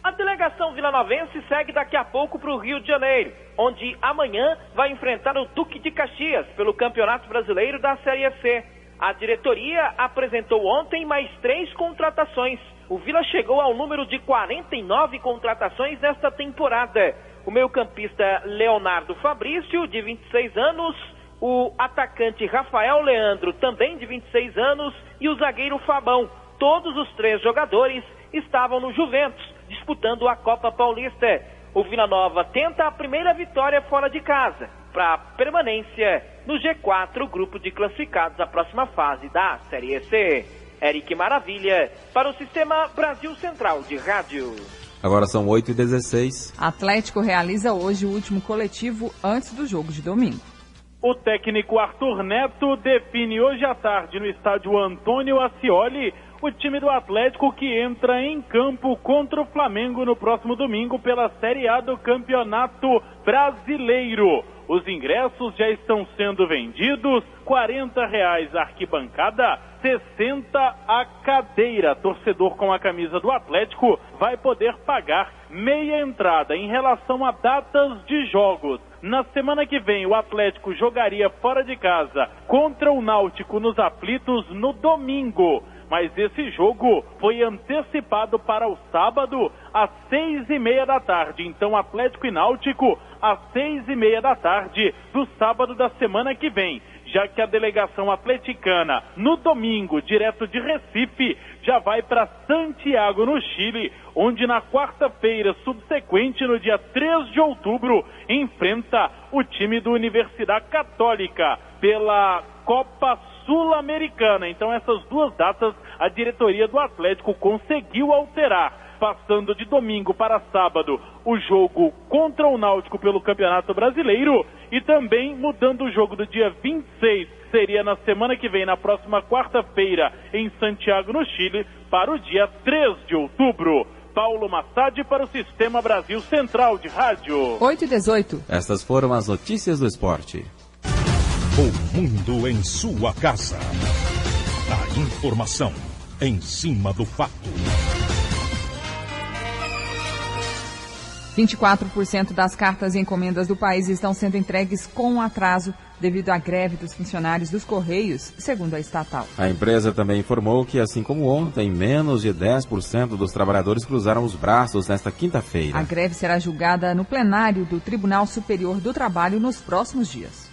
A delegação vilanovense segue daqui a pouco para o Rio de Janeiro, onde amanhã vai enfrentar o Duque de Caxias pelo Campeonato Brasileiro da Série C. A diretoria apresentou ontem mais 3 contratações. O Vila chegou ao número de 49 contratações nesta temporada. O meio-campista Leonardo Fabrício, de 26 anos, o atacante Rafael Leandro, também de 26 anos, e o zagueiro Fabão. Todos os 3 jogadores estavam no Juventus, disputando a Copa Paulista. O Vila Nova tenta a primeira vitória fora de casa, para permanência no G4, grupo de classificados à próxima fase da Série C. Eric Maravilha, para o Sistema Brasil Central de Rádio. Agora são 8h16. Atlético realiza hoje o último coletivo antes do jogo de domingo. O técnico Arthur Neto define hoje à tarde no estádio Antônio Ascioli o time do Atlético que entra em campo contra o Flamengo no próximo domingo pela Série A do Campeonato Brasileiro. Os ingressos já estão sendo vendidos, R$40 a arquibancada, 60 a cadeira. Torcedor com a camisa do Atlético vai poder pagar meia entrada. Em relação a datas de jogos, na semana que vem o Atlético jogaria fora de casa contra o Náutico nos Aflitos no domingo. Mas esse jogo foi antecipado para o sábado às 6h30 da tarde. Então Atlético e Náutico às 6h30 da tarde do sábado da semana que vem. Já que a delegação atleticana, no domingo, direto de Recife, já vai para Santiago, no Chile, onde na quarta-feira subsequente, no dia 3 de outubro, enfrenta o time do Universidade Católica pela Copa Sul-Americana. Então essas 2 datas a diretoria do Atlético conseguiu alterar, passando de domingo para sábado o jogo contra o Náutico pelo Campeonato Brasileiro e também mudando o jogo do dia 26, seria na semana que vem, na próxima quarta-feira, em Santiago, no Chile, para o dia 3 de outubro. Paulo Massad para o Sistema Brasil Central de Rádio. 8h18. Estas foram as notícias do esporte. O mundo em sua casa. A informação em cima do fato. 24% das cartas e encomendas do país estão sendo entregues com atraso devido à greve dos funcionários dos Correios, segundo a estatal. A empresa também informou que, assim como ontem, menos de 10% dos trabalhadores cruzaram os braços nesta quinta-feira. A greve será julgada no plenário do Tribunal Superior do Trabalho nos próximos dias.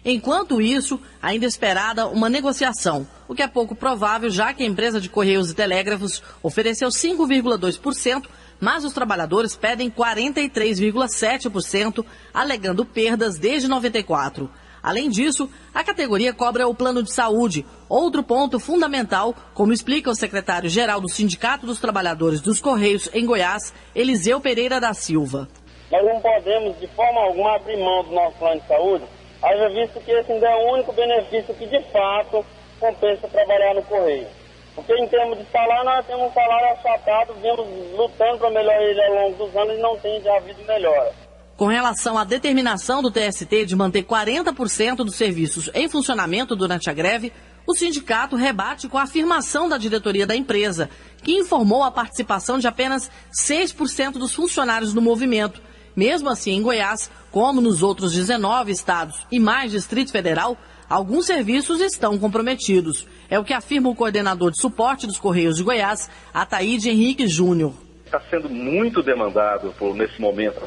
Enquanto isso, ainda é esperada uma negociação, o que é pouco provável, já que a empresa de Correios e Telégrafos ofereceu 5,2%, mas os trabalhadores pedem 43,7%, alegando perdas desde 94. Além disso, a categoria cobra o plano de saúde, outro ponto fundamental, como explica o secretário-geral do Sindicato dos Trabalhadores dos Correios em Goiás, Eliseu Pereira da Silva. Nós não podemos, de forma alguma, abrir mão do nosso plano de saúde, haja visto que esse ainda é o único benefício que, de fato, compensa trabalhar no Correio. Porque, em termos de salário, nós temos um salário achatado, vimos lutando para melhorar ele ao longo dos anos e não tem já havido melhora. Com relação à determinação do TST de manter 40% dos serviços em funcionamento durante a greve, o sindicato rebate com a afirmação da diretoria da empresa, que informou a participação de apenas 6% dos funcionários no movimento. Mesmo assim, em Goiás, como nos outros 19 estados e mais Distrito Federal, alguns serviços estão comprometidos. É o que afirma o coordenador de suporte dos Correios de Goiás, Ataíde Henrique Júnior. Está sendo muito demandado nesse momento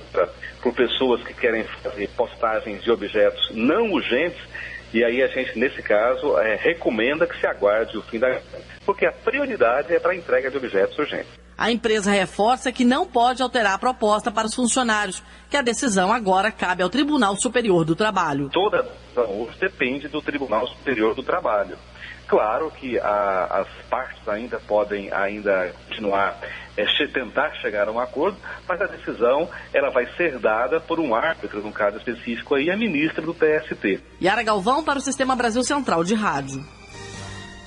por pessoas que querem fazer postagens de objetos não urgentes, e aí a gente, nesse caso, recomenda que se aguarde o fim da greve, porque a prioridade é para a entrega de objetos urgentes. A empresa reforça que não pode alterar a proposta para os funcionários, que a decisão agora cabe ao Tribunal Superior do Trabalho. Toda decisão hoje depende do Tribunal Superior do Trabalho. Claro que as partes ainda podem continuar tentar chegar a um acordo, mas a decisão ela vai ser dada por um árbitro, no caso específico aí, a ministra do TST. Yara Galvão para o Sistema Brasil Central de Rádio.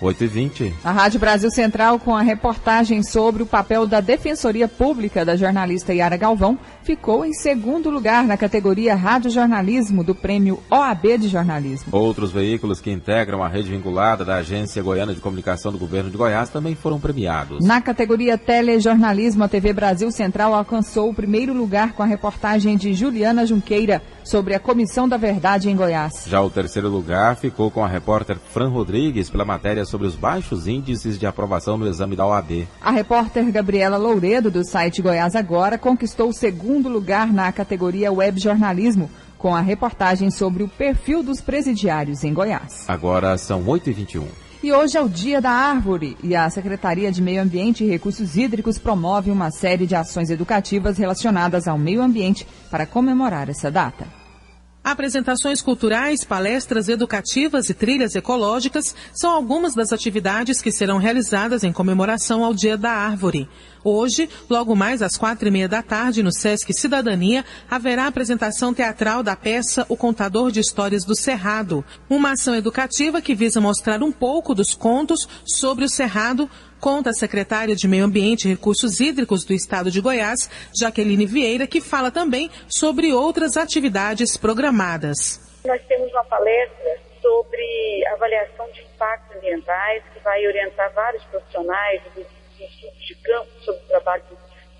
8h20. A Rádio Brasil Central, com a reportagem sobre o papel da Defensoria Pública da jornalista Yara Galvão, ficou em segundo lugar na categoria Rádio Jornalismo do Prêmio OAB de Jornalismo. Outros veículos que integram a rede vinculada da Agência Goiana de Comunicação do Governo de Goiás também foram premiados. Na categoria Telejornalismo, a TV Brasil Central alcançou o primeiro lugar com a reportagem de Juliana Junqueira sobre a Comissão da Verdade em Goiás. Já o terceiro lugar ficou com a repórter Fran Rodrigues pela matéria sobre os baixos índices de aprovação no exame da OAB. A repórter Gabriela Louredo, do site Goiás Agora, conquistou o segundo lugar na categoria Web Jornalismo, com a reportagem sobre o perfil dos presidiários em Goiás. Agora são 8h21. E hoje é o Dia da Árvore e a Secretaria de Meio Ambiente e Recursos Hídricos promove uma série de ações educativas relacionadas ao meio ambiente para comemorar essa data. Apresentações culturais, palestras educativas e trilhas ecológicas são algumas das atividades que serão realizadas em comemoração ao Dia da Árvore. Hoje, logo mais às 4h30 da tarde, no Sesc Cidadania, haverá a apresentação teatral da peça O Contador de Histórias do Cerrado, uma ação educativa que visa mostrar um pouco dos contos sobre o Cerrado, conta a secretária de Meio Ambiente e Recursos Hídricos do Estado de Goiás, Jaqueline Vieira, que fala também sobre outras atividades programadas. Nós temos uma palestra sobre avaliação de impactos ambientais, que vai orientar vários profissionais dos estudos de campo sobre o trabalho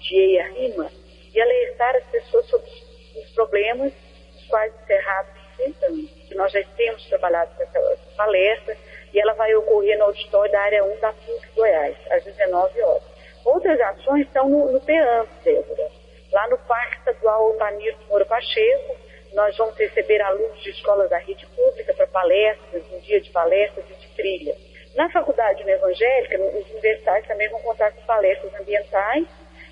de EIA-RIMA e alertar as pessoas sobre os problemas os quais o Cerrado vem enfrentando. Nós já temos trabalhado com essa palestra e ela vai ocorrer no auditório da área 1 da PUC Goiás, às 19 horas. Outras ações estão no PEAM, Débora. Lá no Parque Estadual Altamiro Moura Pacheco, nós vamos receber alunos de escolas da rede pública para palestras, um dia de palestras e de trilha. Na Faculdade Evangélica, os universitários também vão contar com palestras ambientais.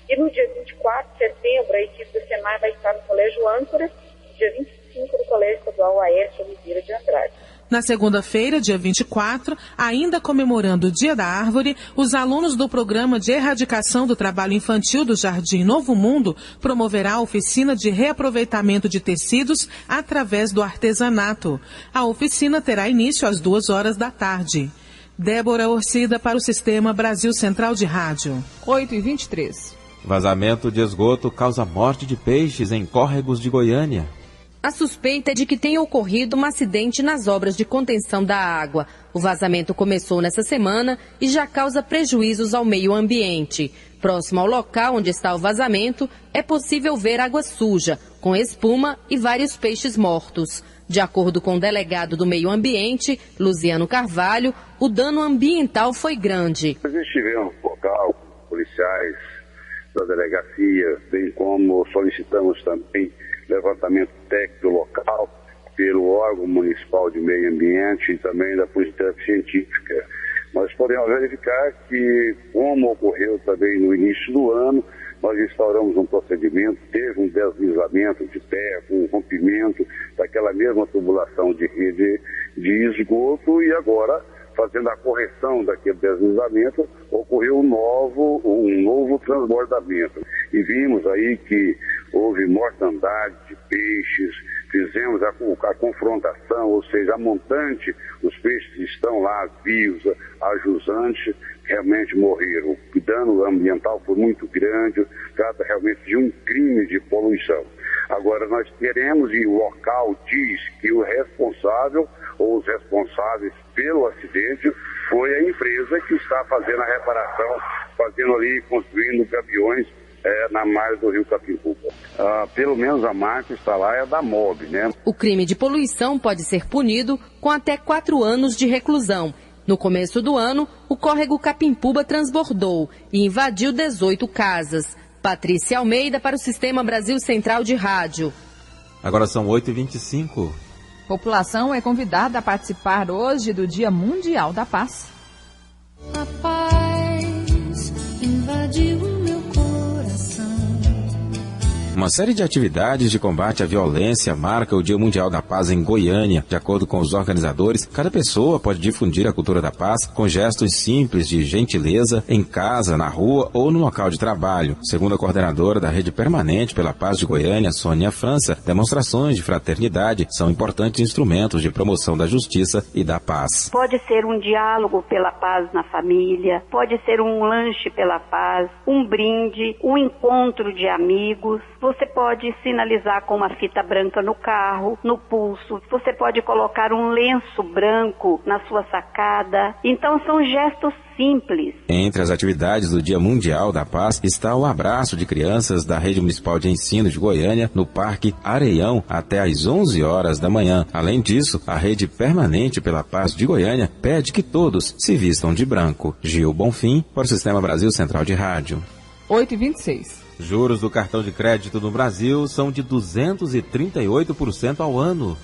E no dia 24 de setembro, a equipe do SEMAR vai estar no Colégio Âncora, no dia 25 no Colégio Estadual Aécio Oliveira de Andrade. Na segunda-feira, dia 24, ainda comemorando o Dia da Árvore, os alunos do Programa de Erradicação do Trabalho Infantil do Jardim Novo Mundo promoverá a oficina de reaproveitamento de tecidos através do artesanato. A oficina terá início às 2h da tarde. Débora Orcida para o Sistema Brasil Central de Rádio. 8h23. Vazamento de esgoto causa morte de peixes em córregos de Goiânia. A suspeita é de que tenha ocorrido um acidente nas obras de contenção da água. O vazamento começou nessa semana e já causa prejuízos ao meio ambiente. Próximo ao local onde está o vazamento, é possível ver água suja, com espuma e vários peixes mortos. De acordo com o delegado do meio ambiente, Luciano Carvalho, o dano ambiental foi grande. Nós estivemos no local, policiais da delegacia, bem como solicitamos também levantamento técnico local pelo órgão municipal de meio ambiente e também da Polícia Científica. Nós podemos verificar que, como ocorreu também no início do ano, nós instauramos um procedimento, teve um deslizamento de terra, um rompimento daquela mesma tubulação de rede de esgoto e agora, fazendo a correção daquele deslizamento, ocorreu um novo transbordamento. E vimos aí que houve mortandade de peixes, fizemos a confrontação, ou seja, a montante, os peixes estão lá vivos, ajusantes, realmente morreram. O dano ambiental foi muito grande, trata realmente de um crime de poluição. Agora, nós queremos, e o local diz que o responsável ou os responsáveis pelo acidente foi a empresa que está fazendo a reparação, fazendo ali, construindo gaviões na margem do rio Capimpuba. Pelo menos a marca está lá, é da MOB, né? O crime de poluição pode ser punido com até 4 anos de reclusão. No começo do ano, o córrego Capimpuba transbordou e invadiu 18 casas. Patrícia Almeida para o Sistema Brasil Central de Rádio. Agora são 8h25. População é convidada a participar hoje do Dia Mundial da Paz. A paz invadiu o meu coração. Uma série de atividades de combate à violência marca o Dia Mundial da Paz em Goiânia. De acordo com os organizadores, cada pessoa pode difundir a cultura da paz com gestos simples de gentileza em casa, na rua ou no local de trabalho. Segundo a coordenadora da Rede Permanente pela Paz de Goiânia, Sônia França, demonstrações de fraternidade são importantes instrumentos de promoção da justiça e da paz. Pode ser um diálogo pela paz na família, pode ser um lanche pela paz, um brinde, um encontro de amigos. Você pode sinalizar com uma fita branca no carro, no pulso. Você pode colocar um lenço branco na sua sacada. Então são gestos simples. Entre as atividades do Dia Mundial da Paz está o abraço de crianças da Rede Municipal de Ensino de Goiânia no Parque Areião até às 11 horas da manhã. Além disso, a Rede Permanente pela Paz de Goiânia pede que todos se vistam de branco. Gil Bonfim, para o Sistema Brasil Central de Rádio. 8h26. Juros do cartão de crédito no Brasil são de 238% ao ano.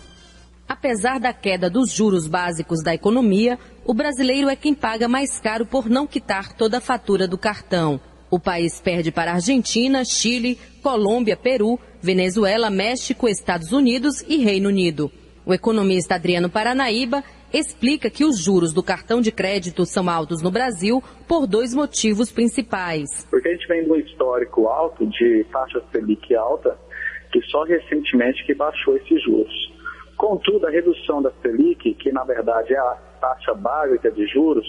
Apesar da queda dos juros básicos da economia, o brasileiro é quem paga mais caro por não quitar toda a fatura do cartão. O país perde para Argentina, Chile, Colômbia, Peru, Venezuela, México, Estados Unidos e Reino Unido. O economista Adriano Paranaíba explica que os juros do cartão de crédito são altos no Brasil por dois motivos principais. Porque a gente vem de um histórico alto de taxa Selic alta, que só recentemente que baixou esses juros. Contudo, a redução da Selic, que na verdade é a taxa básica de juros,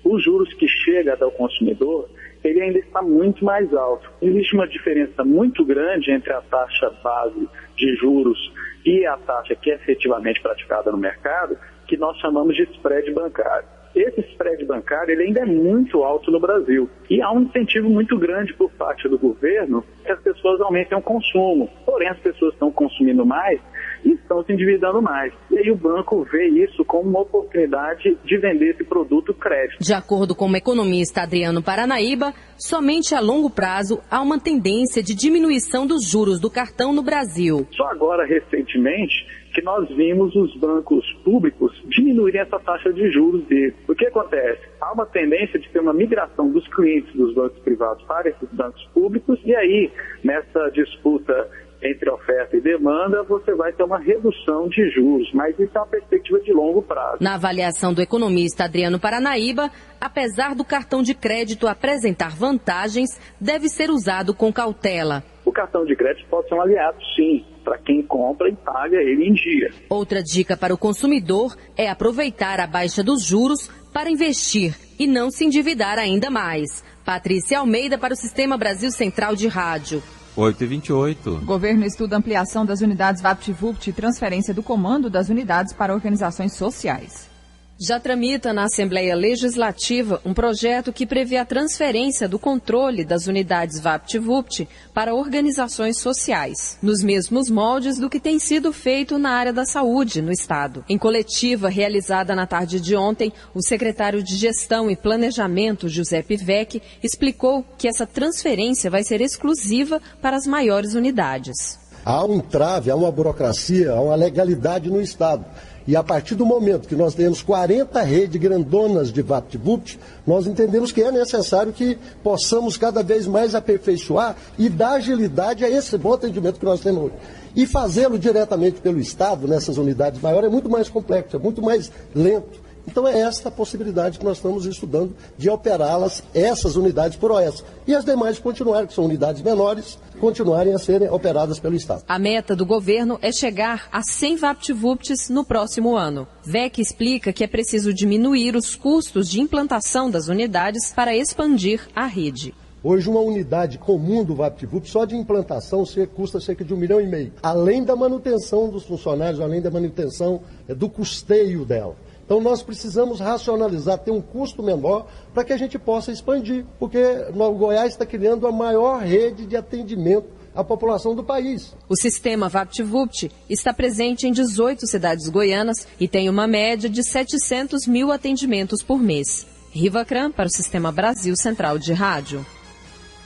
os juros que chegam até o consumidor, ele ainda está muito mais alto. Existe uma diferença muito grande entre a taxa base de juros e a taxa que é efetivamente praticada no mercado, que nós chamamos de spread bancário. Esse spread bancário ele ainda é muito alto no Brasil. E há um incentivo muito grande por parte do governo que as pessoas aumentem o consumo. Porém, as pessoas estão consumindo mais e estão se endividando mais. E aí o banco vê isso como uma oportunidade de vender esse produto crédito. De acordo com o economista Adriano Paranaíba, somente a longo prazo há uma tendência de diminuição dos juros do cartão no Brasil. Só agora, recentemente, que nós vimos os bancos públicos diminuírem essa taxa de juros deles. O que acontece? Há uma tendência de ter uma migração dos clientes dos bancos privados para esses bancos públicos e aí, nessa disputa entre oferta e demanda, você vai ter uma redução de juros, mas isso é uma perspectiva de longo prazo. Na avaliação do economista Adriano Paranaíba, apesar do cartão de crédito apresentar vantagens, deve ser usado com cautela. O cartão de crédito pode ser um aliado, sim, para quem compra e paga ele em dia. Outra dica para o consumidor é aproveitar a baixa dos juros para investir e não se endividar ainda mais. Patrícia Almeida para o Sistema Brasil Central de Rádio. 8h28. O governo estuda ampliação das unidades VaptVupt e transferência do comando das unidades para organizações sociais. Já tramita na Assembleia Legislativa um projeto que prevê a transferência do controle das unidades VaptVupt para organizações sociais, nos mesmos moldes do que tem sido feito na área da saúde no Estado. Em coletiva realizada na tarde de ontem, o secretário de Gestão e Planejamento, Giuseppe Vecchi, explicou que essa transferência vai ser exclusiva para as maiores unidades. Há um entrave, há uma burocracia, há uma legalidade no Estado. E a partir do momento que nós temos 40 redes grandonas de VaptVupt, nós entendemos que é necessário que possamos cada vez mais aperfeiçoar e dar agilidade a esse bom atendimento que nós temos hoje. E fazê-lo diretamente pelo Estado, nessas unidades maiores, é muito mais complexo, é muito mais lento. Então é esta a possibilidade que nós estamos estudando de operá-las, essas unidades por OS. E as demais continuarem, que são unidades menores, continuarem a serem operadas pelo Estado. A meta do governo é chegar a 100 VaptVupts no próximo ano. Vecchi explica que é preciso diminuir os custos de implantação das unidades para expandir a rede. Hoje, uma unidade comum do VaptVupt, só de implantação, custa cerca de R$1,5 milhão. Além da manutenção dos funcionários, além da manutenção do custeio dela. Então nós precisamos racionalizar, ter um custo menor para que a gente possa expandir, porque o Goiás está criando a maior rede de atendimento à população do país. O sistema VaptVupt está presente em 18 cidades goianas e tem uma média de 700 mil atendimentos por mês. Riva Cram para o Sistema Brasil Central de Rádio.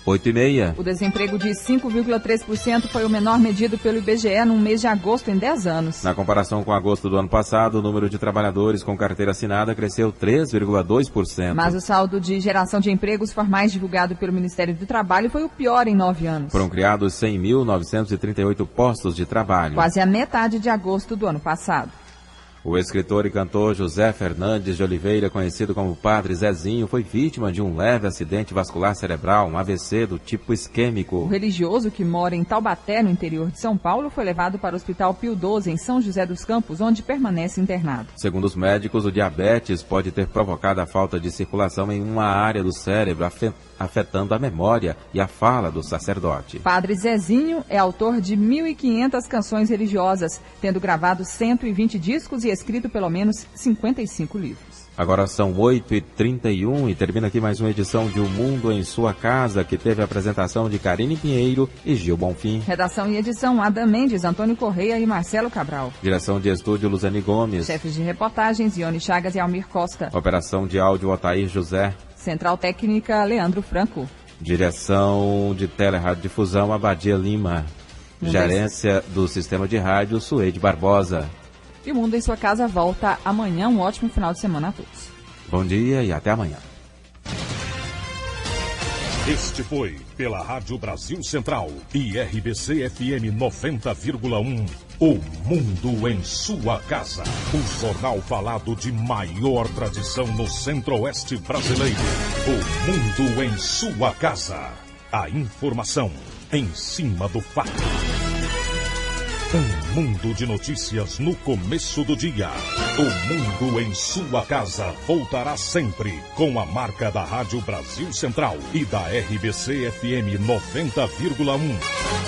8h30. O desemprego de 5,3% foi o menor medido pelo IBGE no mês de agosto em 10 anos. Na comparação com agosto do ano passado, o número de trabalhadores com carteira assinada cresceu 3,2%. Mas o saldo de geração de empregos formais divulgado pelo Ministério do Trabalho foi o pior em 9 anos. Foram criados 100.938 postos de trabalho. Quase a metade de agosto do ano passado. O escritor e cantor José Fernandes de Oliveira, conhecido como Padre Zezinho, foi vítima de um leve acidente vascular cerebral, um AVC do tipo isquêmico. O religioso, que mora em Taubaté, no interior de São Paulo, foi levado para o Hospital Pio XII, em São José dos Campos, onde permanece internado. Segundo os médicos, o diabetes pode ter provocado a falta de circulação em uma área do cérebro, afetando a memória e a fala do sacerdote. Padre Zezinho é autor de 1.500 canções religiosas, tendo gravado 120 discos e escrito pelo menos 55 livros. Agora são 8h31 e termina aqui mais uma edição de O Mundo em Sua Casa, que teve a apresentação de Karine Pinheiro e Gil Bonfim. Redação e edição, Adam Mendes, Antônio Correia e Marcelo Cabral. Direção de estúdio, Luzane Gomes. Chefes de reportagens, Ione Chagas e Almir Costa. Operação de áudio, Otair José. Central Técnica, Leandro Franco. Direção de Teleradiodifusão, Abadia Lima. Gerência do Sistema de Rádio, Suede Barbosa. E o Mundo em Sua Casa volta amanhã. Um ótimo final de semana a todos. Bom dia e até amanhã. Este foi, pela Rádio Brasil Central e RBC FM 90,1, O Mundo em Sua Casa. O jornal falado de maior tradição no Centro-Oeste brasileiro. O Mundo em Sua Casa. A informação em cima do fato. Um mundo de notícias no começo do dia. O Mundo em Sua Casa voltará sempre com a marca da Rádio Brasil Central e da RBC FM 90,1.